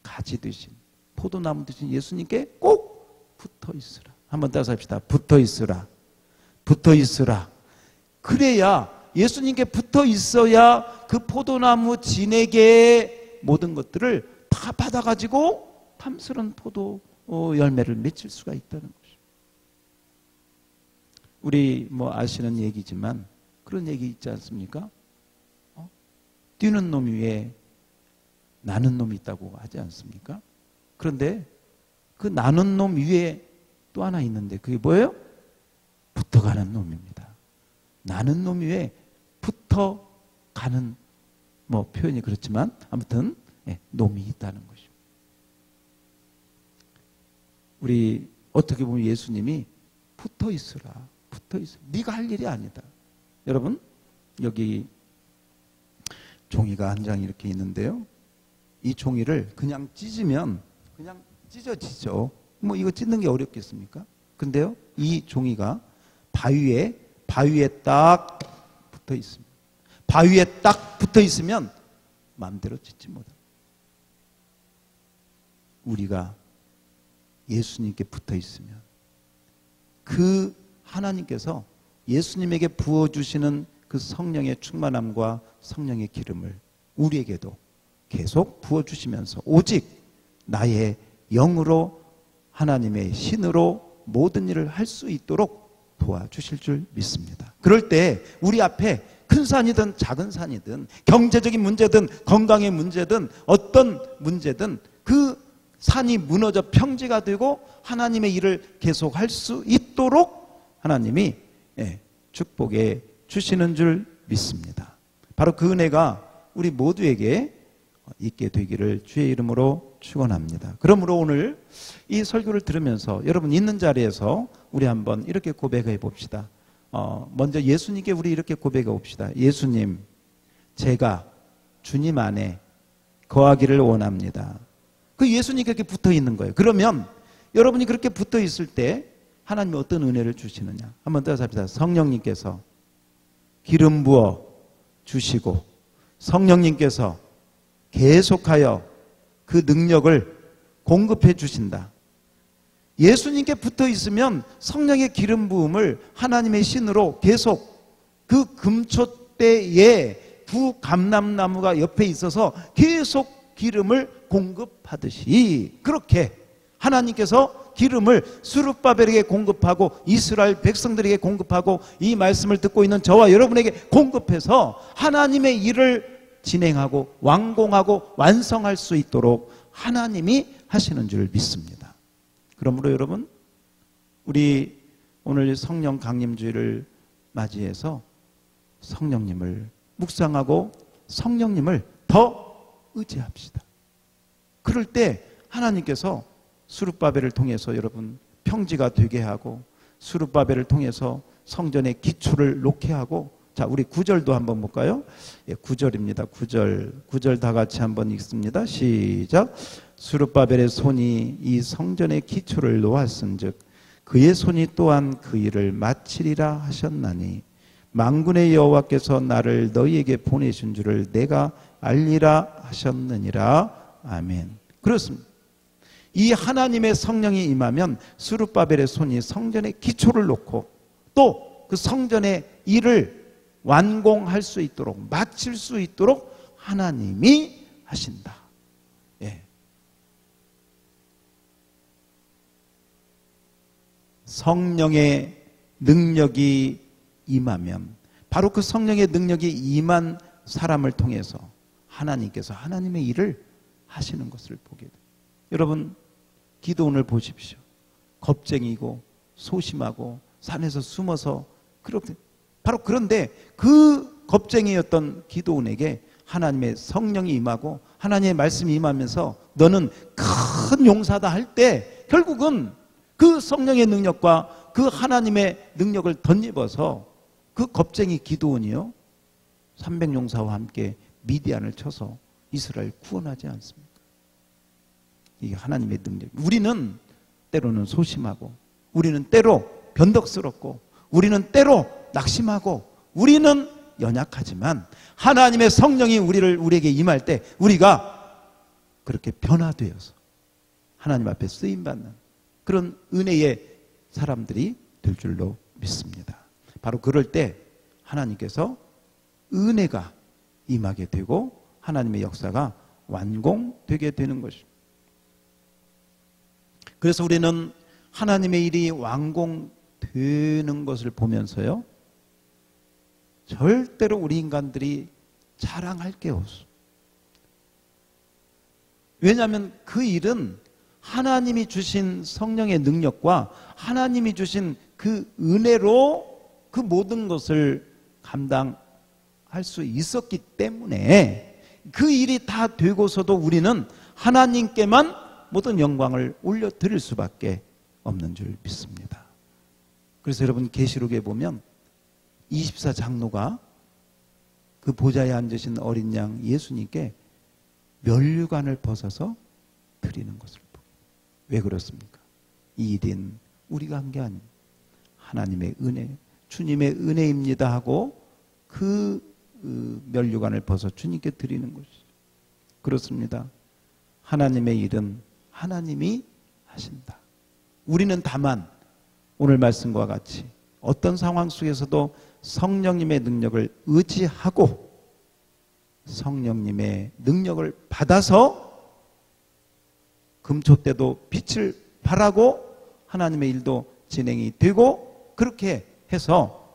가지 되신 포도나무 되신 예수님께 꼭 붙어 있으라. 한번 따라서 합시다. 붙어 있으라. 붙어 있으라. 그래야 예수님께 붙어 있어야 그 포도나무 진에게 모든 것들을 다 받아가지고 탐스런 포도 열매를 맺을 수가 있다는 것이죠. 우리 아시는 얘기지만 그런 얘기 있지 않습니까? 뛰는 놈 위에 나는 놈이 있다고 하지 않습니까? 그런데 그 나는 놈 위에 또 하나 있는데 그게 뭐예요? 붙어가는 놈입니다. 나는 놈 위에 붙어가는 표현이 그렇지만 아무튼 놈이 있다는 것이죠. 우리 어떻게 보면 예수님이 붙어 있으라. 붙어 있어. 네가 할 일이 아니다. 여러분 여기 종이가 한 장 이렇게 있는데요. 이 종이를 그냥 찢으면 그냥 찢어지죠. 이거 찢는 게 어렵겠습니까? 근데요, 이 종이가 바위에 딱 붙어 있습니다. 바위에 딱 붙어 있으면 마음대로 찢지 못합니다. 우리가 예수님께 붙어 있으면 그 하나님께서 예수님에게 부어주시는 그 성령의 충만함과 성령의 기름을 우리에게도 계속 부어주시면서 오직 나의 영으로 하나님의 신으로 모든 일을 할 수 있도록 도와주실 줄 믿습니다. 그럴 때 우리 앞에 큰 산이든 작은 산이든 경제적인 문제든 건강의 문제든 어떤 문제든 그 산이 무너져 평지가 되고 하나님의 일을 계속 할 수 있도록 하나님이 축복해 주시는 줄 믿습니다. 바로 그 은혜가 우리 모두에게 있게 되기를 주의 이름으로 축원합니다. 그러므로 오늘 이 설교를 들으면서 여러분 있는 자리에서 우리 한번 이렇게 고백해 봅시다. 먼저 예수님께 우리 이렇게 고백해 봅시다. 예수님, 제가 주님 안에 거하기를 원합니다. 그 예수님께 이렇게 붙어 있는 거예요. 그러면 여러분이 그렇게 붙어 있을 때 하나님이 어떤 은혜를 주시느냐? 한번 따라서 합시다. 성령님께서 기름 부어 주시고 성령님께서 계속하여 그 능력을 공급해 주신다. 예수님께 붙어 있으면 성령의 기름 부음을 하나님의 신으로 계속 그 금초대에 두 감람나무가 옆에 있어서 계속 기름을 공급하듯이 그렇게 하나님께서 기름을 스룹바벨에게 공급하고 이스라엘 백성들에게 공급하고 이 말씀을 듣고 있는 저와 여러분에게 공급해서 하나님의 일을 진행하고 완공하고 완성할 수 있도록 하나님이 하시는 줄 믿습니다. 그러므로 여러분, 우리 오늘 성령 강림주일을 맞이해서 성령님을 묵상하고 성령님을 더 의지합시다. 그럴 때 하나님께서 스룹바벨을 통해서 여러분 평지가 되게 하고 스룹바벨을 통해서 성전의 기초를 놓게 하고, 자, 우리 9절도 한번 볼까요? 예, 9절입니다. 9절 다 같이 한번 읽습니다. 시작. 스룹바벨의 손이 이 성전의 기초를 놓았은즉 그의 손이 또한 그 일을 마치리라 하셨나니 만군의 여호와께서 나를 너희에게 보내신 줄을 내가 알리라 하셨느니라. 아멘. 그렇습니다. 이 하나님의 성령이 임하면 스룹바벨의 손이 성전의 기초를 놓고 또 그 성전의 일을 완공할 수 있도록, 마칠 수 있도록 하나님이 하신다. 예. 성령의 능력이 임하면 바로 그 성령의 능력이 임한 사람을 통해서 하나님께서 하나님의 일을 하시는 것을 보게 돼요. 여러분, 기도원을 보십시오. 겁쟁이고 소심하고 산에서 숨어서 그렇게 바로 그런데 그 겁쟁이였던 기도원에게 하나님의 성령이 임하고 하나님의 말씀이 임하면서 너는 큰 용사다 할 때 결국은 그 성령의 능력과 그 하나님의 능력을 덧입어서 그 겁쟁이 기도원이요 300용사와 함께 미디안을 쳐서 이스라엘 구원하지 않습니까? 이게 하나님의 능력. 우리는 때로는 소심하고 우리는 때로 변덕스럽고 우리는 때로 낙심하고 우리는 연약하지만 하나님의 성령이 우리에게 임할 때 우리가 그렇게 변화되어서 하나님 앞에 쓰임받는 그런 은혜의 사람들이 될 줄로 믿습니다. 바로 그럴 때 하나님께서 은혜가 임하게 되고 하나님의 역사가 완공되게 되는 것입니다. 그래서 우리는 하나님의 일이 완공되는 것을 보면서요 절대로 우리 인간들이 자랑할 게 없어. 왜냐하면 그 일은 하나님이 주신 성령의 능력과 하나님이 주신 그 은혜로 그 모든 것을 감당할 수 있었기 때문에 그 일이 다 되고서도 우리는 하나님께만 모든 영광을 올려드릴 수밖에 없는 줄 믿습니다. 그래서 여러분 계시록에 보면 24장로가 그 보좌에 앉으신 어린 양 예수님께 면류관을 벗어서 드리는 것을 보고 왜 그렇습니까? 이 일은 우리가 한 게 아닙니다. 하나님의 은혜, 주님의 은혜입니다 하고 그 면류관을 벗어 주님께 드리는 것이죠. 그렇습니다. 하나님의 일은 하나님이 하신다. 우리는 다만 오늘 말씀과 같이 어떤 상황 속에서도 성령님의 능력을 의지하고 성령님의 능력을 받아서 금초 때도 빛을 발하고 하나님의 일도 진행이 되고 그렇게 해서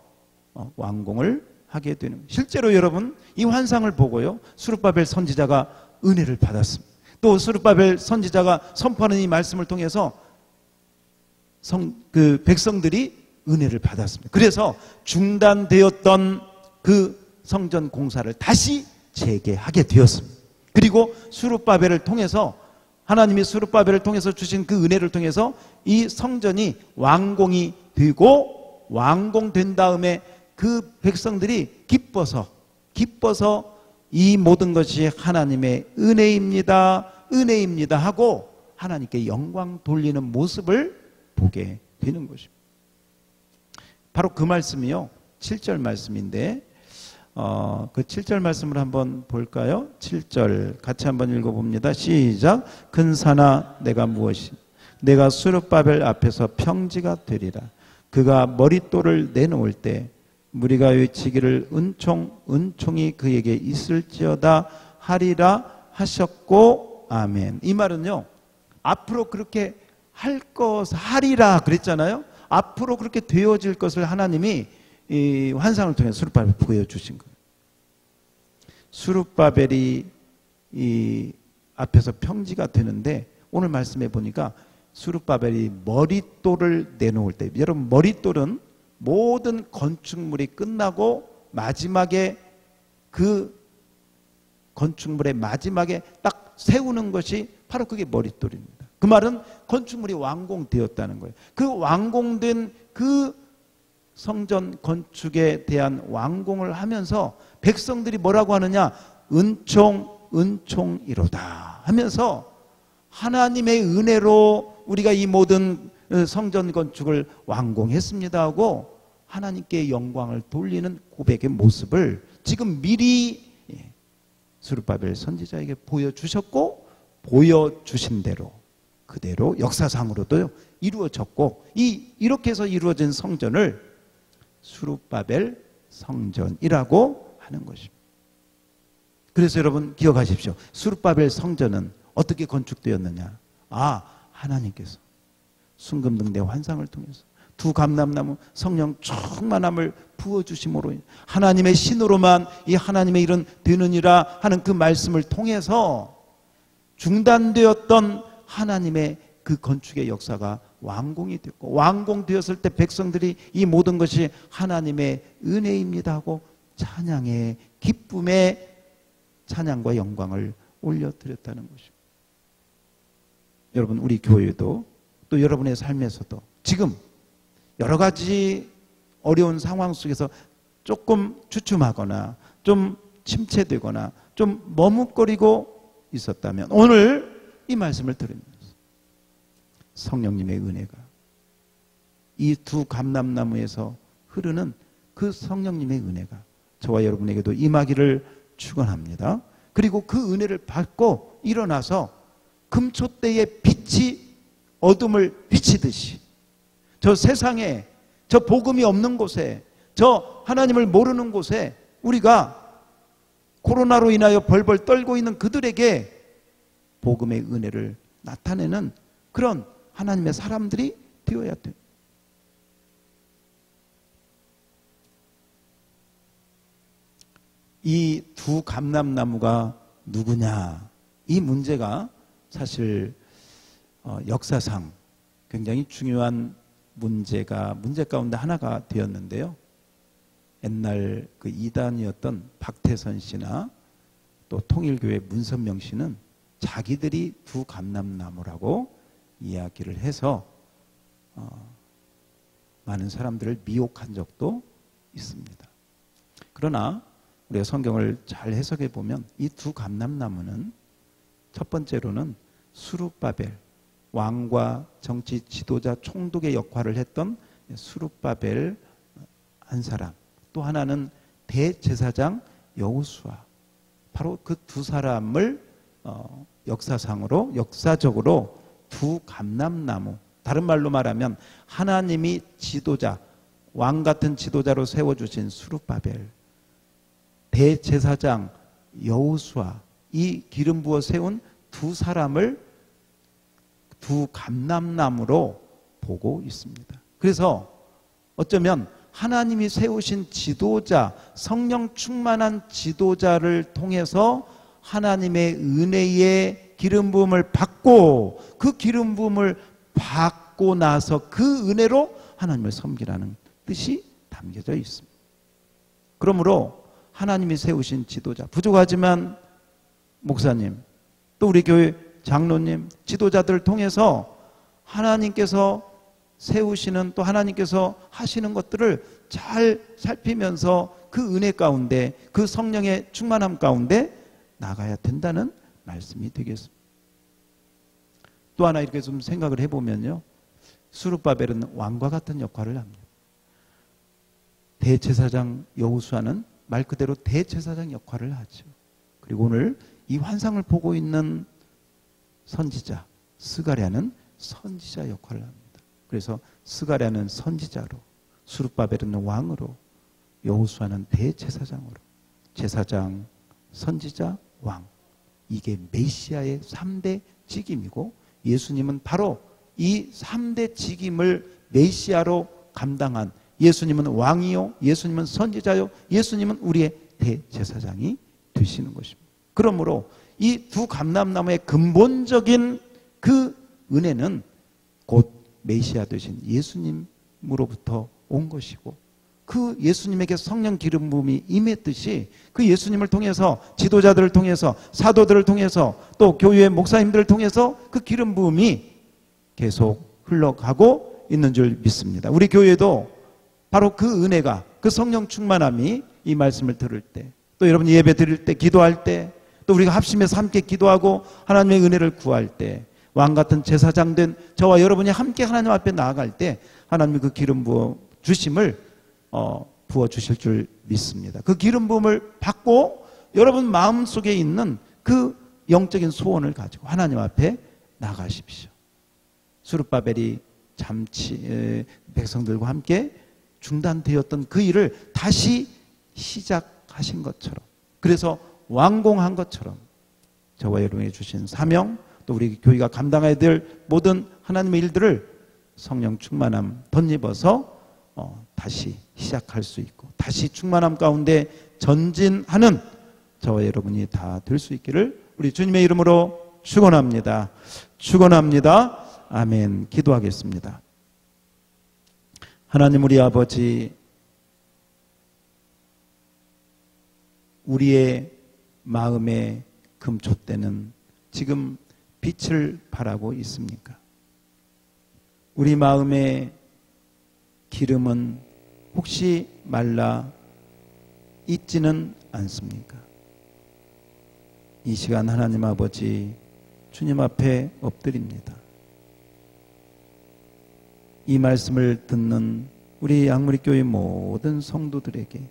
완공을 하게 되는, 실제로 여러분 이 환상을 보고요 스룹바벨 선지자가 은혜를 받았습니다. 또 스룹바벨 선지자가 선포하는 이 말씀을 통해서 그 백성들이 은혜를 받았습니다. 그래서 중단되었던 그 성전 공사를 다시 재개하게 되었습니다. 그리고 스룹바벨을 통해서 하나님이 스룹바벨을 통해서 주신 그 은혜를 통해서 이 성전이 완공이 되고 완공된 다음에 그 백성들이 기뻐서 이 모든 것이 하나님의 은혜입니다 하고 하나님께 영광 돌리는 모습을 보게 되는 것입니다. 바로 그 말씀이요 7절 말씀인데 그 7절 말씀을 한번 볼까요? 7절 같이 한번 읽어봅니다. 시작. 근사나 내가 무엇이 내가 수룹바벨 앞에서 평지가 되리라. 그가 머릿돌을 내놓을 때 무리가 외치기를 은총이 그에게 있을지어다 하리라 하셨고 아멘. 이 말은요, 앞으로 그렇게 할 것 하리라 그랬잖아요. 앞으로 그렇게 되어질 것을 하나님이 이 환상을 통해 수룹바벨 보여주신 거예요. 수룹바벨이 이 앞에서 평지가 되는데 오늘 말씀해 보니까 수룹바벨이 머릿돌을 내놓을 때, 여러분 머릿돌은 모든 건축물이 끝나고 마지막에 그 건축물의 마지막에 딱 세우는 것이 바로 그게 머릿돌입니다. 그 말은 건축물이 완공되었다는 거예요. 그 완공된 그 성전 건축에 대한 완공을 하면서 백성들이 뭐라고 하느냐? 은총이로다 하면서 하나님의 은혜로 우리가 이 모든 성전 건축을 완공했습니다 하고 하나님께 영광을 돌리는 고백의 모습을 지금 미리 수룹바벨 선지자에게 보여주셨고, 보여주신 대로 그대로 역사상으로도 이루어졌고, 이렇게 해서 이루어진 성전을 수룹바벨 성전이라고 하는 것입니다. 그래서 여러분 기억하십시오. 수룹바벨 성전은 어떻게 건축되었느냐? 하나님께서 순금등대 환상을 통해서 두 감람나무 성령 충만함을 부어주심으로 하나님의 신으로만 이 하나님의 일은 되느니라 하는 그 말씀을 통해서 중단되었던 하나님의 그 건축의 역사가 완공이 됐고, 완공되었을 때 백성들이 이 모든 것이 하나님의 은혜입니다 하고 찬양의 기쁨의 찬양과 영광을 올려드렸다는 것입니다. 여러분 우리 교회도 또 여러분의 삶에서도 지금 여러 가지 어려운 상황 속에서 조금 주춤하거나 좀 침체되거나 좀 머뭇거리고 있었다면 오늘 이 말씀을 들으면서 성령님의 은혜가 이 두 감람나무에서 흐르는 그 성령님의 은혜가 저와 여러분에게도 임하기를 축원합니다. 그리고 그 은혜를 받고 일어나서 금초대의 빛이 어둠을 비치듯이 저 세상에, 저 복음이 없는 곳에, 저 하나님을 모르는 곳에 우리가 코로나로 인하여 벌벌 떨고 있는 그들에게 복음의 은혜를 나타내는 그런 하나님의 사람들이 되어야 돼요. 이 두 감람나무가 누구냐? 이 문제가 사실 역사상 굉장히 중요한 문제 가운데 하나가 되었는데요. 옛날 그 이단이었던 박태선 씨나 또 통일교회 문선명 씨는 자기들이 두 감람나무라고 이야기를 해서 많은 사람들을 미혹한 적도 있습니다. 그러나 우리가 성경을 잘 해석해 보면 이 두 감람나무는 첫 번째로는 수룹바벨, 왕과 정치 지도자 총독의 역할을 했던 수룹바벨 한 사람, 또 하나는 대제사장 여호수아, 바로 그 두 사람을 역사적으로 두 감람나무, 다른 말로 말하면 하나님이 지도자, 왕 같은 지도자로 세워주신 수룹바벨, 대제사장 여호수아, 이 기름 부어 세운 두 사람을 두 감람나무로 보고 있습니다. 그래서 어쩌면 하나님이 세우신 지도자, 성령 충만한 지도자를 통해서 하나님의 은혜의 기름 부음을 받고 그 기름 부음을 받고 나서 그 은혜로 하나님을 섬기라는 뜻이 담겨져 있습니다. 그러므로 하나님이 세우신 지도자, 부족하지만 목사님, 또 우리 교회 장로님, 지도자들을 통해서 하나님께서 세우시는, 또 하나님께서 하시는 것들을 잘 살피면서 그 은혜 가운데, 그 성령의 충만함 가운데 나가야 된다는 말씀이 되겠습니다. 또 하나 이렇게 좀 생각을 해보면요, 수룹바벨은 왕과 같은 역할을 합니다. 대제사장 여호수아는 말 그대로 대제사장 역할을 하죠. 그리고 오늘 이 환상을 보고 있는 선지자 스가랴는 선지자 역할을 합니다. 그래서 스가랴는 선지자로, 스룹바벨은 왕으로, 여호수아는 대제사장으로, 제사장, 선지자, 왕, 이게 메시아의 3대 직임이고 예수님은 바로 이 3대 직임을 메시아로 감당한, 예수님은 왕이요, 예수님은 선지자요, 예수님은 우리의 대제사장이 되시는 것입니다. 그러므로 이 두 감람나무의 근본적인 그 은혜는 곧 메시아 되신 예수님으로부터 온 것이고, 그 예수님에게 성령 기름 부음이 임했듯이 그 예수님을 통해서, 지도자들을 통해서, 사도들을 통해서, 또 교회의 목사님들을 통해서 그 기름 부음이 계속 흘러가고 있는 줄 믿습니다. 우리 교회도 바로 그 은혜가, 그 성령 충만함이 이 말씀을 들을 때, 또 여러분 예배 드릴 때, 기도할 때, 또 우리가 합심해서 함께 기도하고 하나님의 은혜를 구할 때, 왕같은 제사장 된 저와 여러분이 함께 하나님 앞에 나아갈 때 하나님이 그 기름 부어 주심을 부어주실 줄 믿습니다. 그 기름 부음을 받고 여러분 마음속에 있는 그 영적인 소원을 가지고 하나님 앞에 나가십시오. 스룹바벨이 잠시 백성들과 함께 중단되었던 그 일을 다시 시작하신 것처럼, 그래서 완공한 것처럼 저와 여러분이 주신 사명, 또 우리 교회가 감당해야 될 모든 하나님의 일들을 성령 충만함 덧입어서 다시 시작할 수 있고 다시 충만함 가운데 전진하는 저와 여러분이 다 될 수 있기를 우리 주님의 이름으로 축원합니다. 축원합니다. 아멘. 기도하겠습니다. 하나님 우리 아버지, 우리의 마음의 금촛대는 지금 빛을 발하고 있습니까? 우리 마음의 기름은 혹시 말라 있지는 않습니까? 이 시간 하나님 아버지 주님 앞에 엎드립니다. 이 말씀을 듣는 우리 양무리교회 모든 성도들에게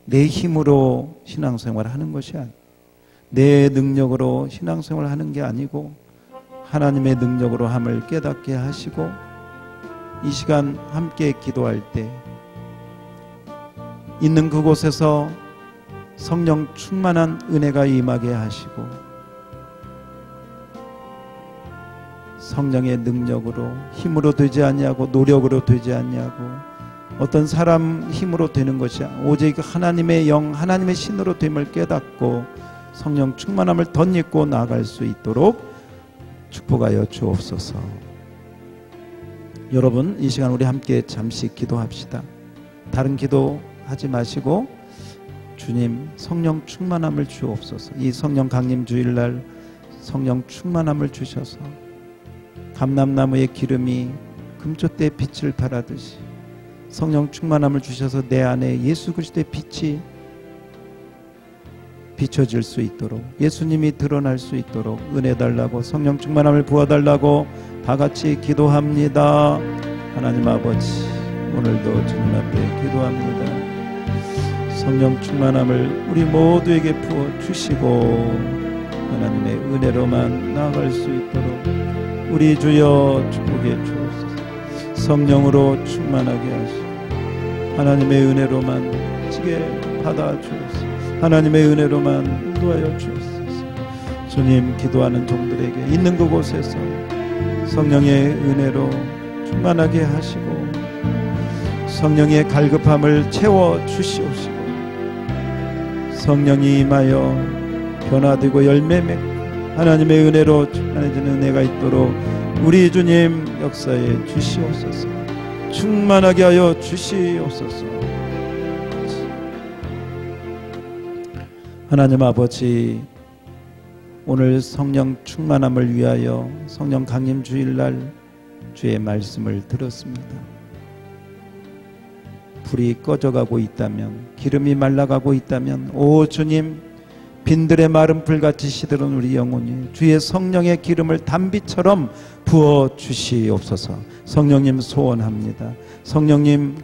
내 힘으로 신앙생활을 하는 것이 아니고, 내 능력으로 신앙생활을 하는 게 아니고 하나님의 능력으로 함을 깨닫게 하시고, 이 시간 함께 기도할 때 있는 그곳에서 성령 충만한 은혜가 임하게 하시고, 성령의 능력으로, 힘으로 되지 아니하고 노력으로 되지 아니하고 어떤 사람 힘으로 되는 것이 오직 하나님의 영, 하나님의 신으로 됨을 깨닫고 성령 충만함을 덧입고 나아갈 수 있도록 축복하여 주옵소서. 여러분 이 시간 우리 함께 잠시 기도합시다. 다른 기도 하지 마시고 주님 성령 충만함을 주옵소서. 이 성령 강림 주일날 성령 충만함을 주셔서 감람나무의 기름이 금촛대에 빛을 발하듯이 성령 충만함을 주셔서 내 안에 예수 그리스도의 빛이 비춰질 수 있도록, 예수님이 드러날 수 있도록 은혜 달라고, 성령 충만함을 부어달라고 다 같이 기도합니다. 하나님 아버지, 오늘도 주님 앞에 기도합니다. 성령 충만함을 우리 모두에게 부어주시고 하나님의 은혜로만 나아갈 수 있도록 우리 주여 축복해 주옵소서. 성령으로 충만하게 하시고 하나님의 은혜로만 지게 받아 주옵소서. 하나님의 은혜로만 인도하여 주옵소서. 주님, 기도하는 종들에게 있는 그곳에서 성령의 은혜로 충만하게 하시고 성령의 갈급함을 채워 주시옵시고 성령이 임하여 변화되고 열매 맺고 하나님의 은혜로 충만해지는 은혜가 있도록 우리 주님 역사에 주시옵소서. 충만하게 하여 주시옵소서. 하나님 아버지, 오늘 성령 충만함을 위하여 성령 강림 주일날 주의 말씀을 들었습니다. 불이 꺼져가고 있다면, 기름이 말라가고 있다면 오 주님, 빈들의 마른 불같이 시들은 우리 영혼이 주의 성령의 기름을 단비처럼 부어 주시옵소서. 성령님 소원합니다. 성령님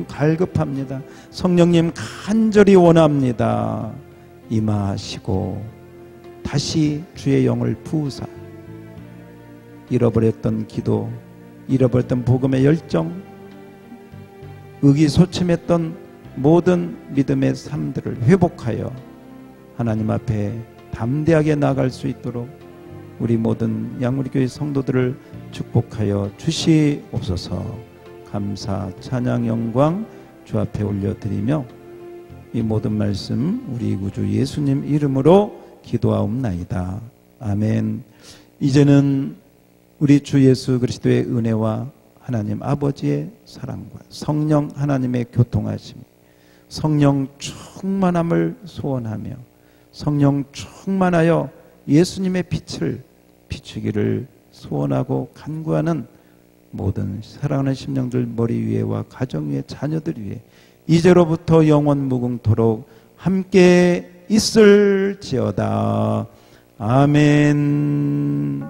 갈급합니다. 성령님 간절히 원합니다. 임하시고 다시 주의 영을 부으사 잃어버렸던 기도, 잃어버렸던 복음의 열정, 의기소침했던 모든 믿음의 삶들을 회복하여 하나님 앞에 담대하게 나아갈 수 있도록 우리 모든 양우리교회 성도들을 축복하여 주시옵소서. 감사, 찬양, 영광 주 앞에 올려드리며 이 모든 말씀 우리 구주 예수님 이름으로 기도하옵나이다. 아멘. 이제는 우리 주 예수 그리스도의 은혜와 하나님 아버지의 사랑과 성령 하나님의 교통하심, 성령 충만함을 소원하며 성령 충만하여 예수님의 빛을 비추기를 소원하고 간구하는 모든 사랑하는 심령들 머리 위에와 가정 위에 자녀들 위에 이제로부터 영원 무궁토록 함께 있을지어다. 아멘.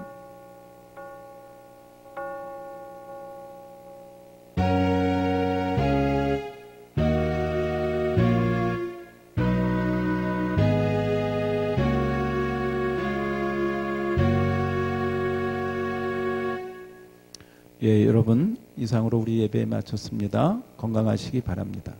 예, 여러분 이상으로 우리 예배 마쳤습니다. 건강하시기 바랍니다.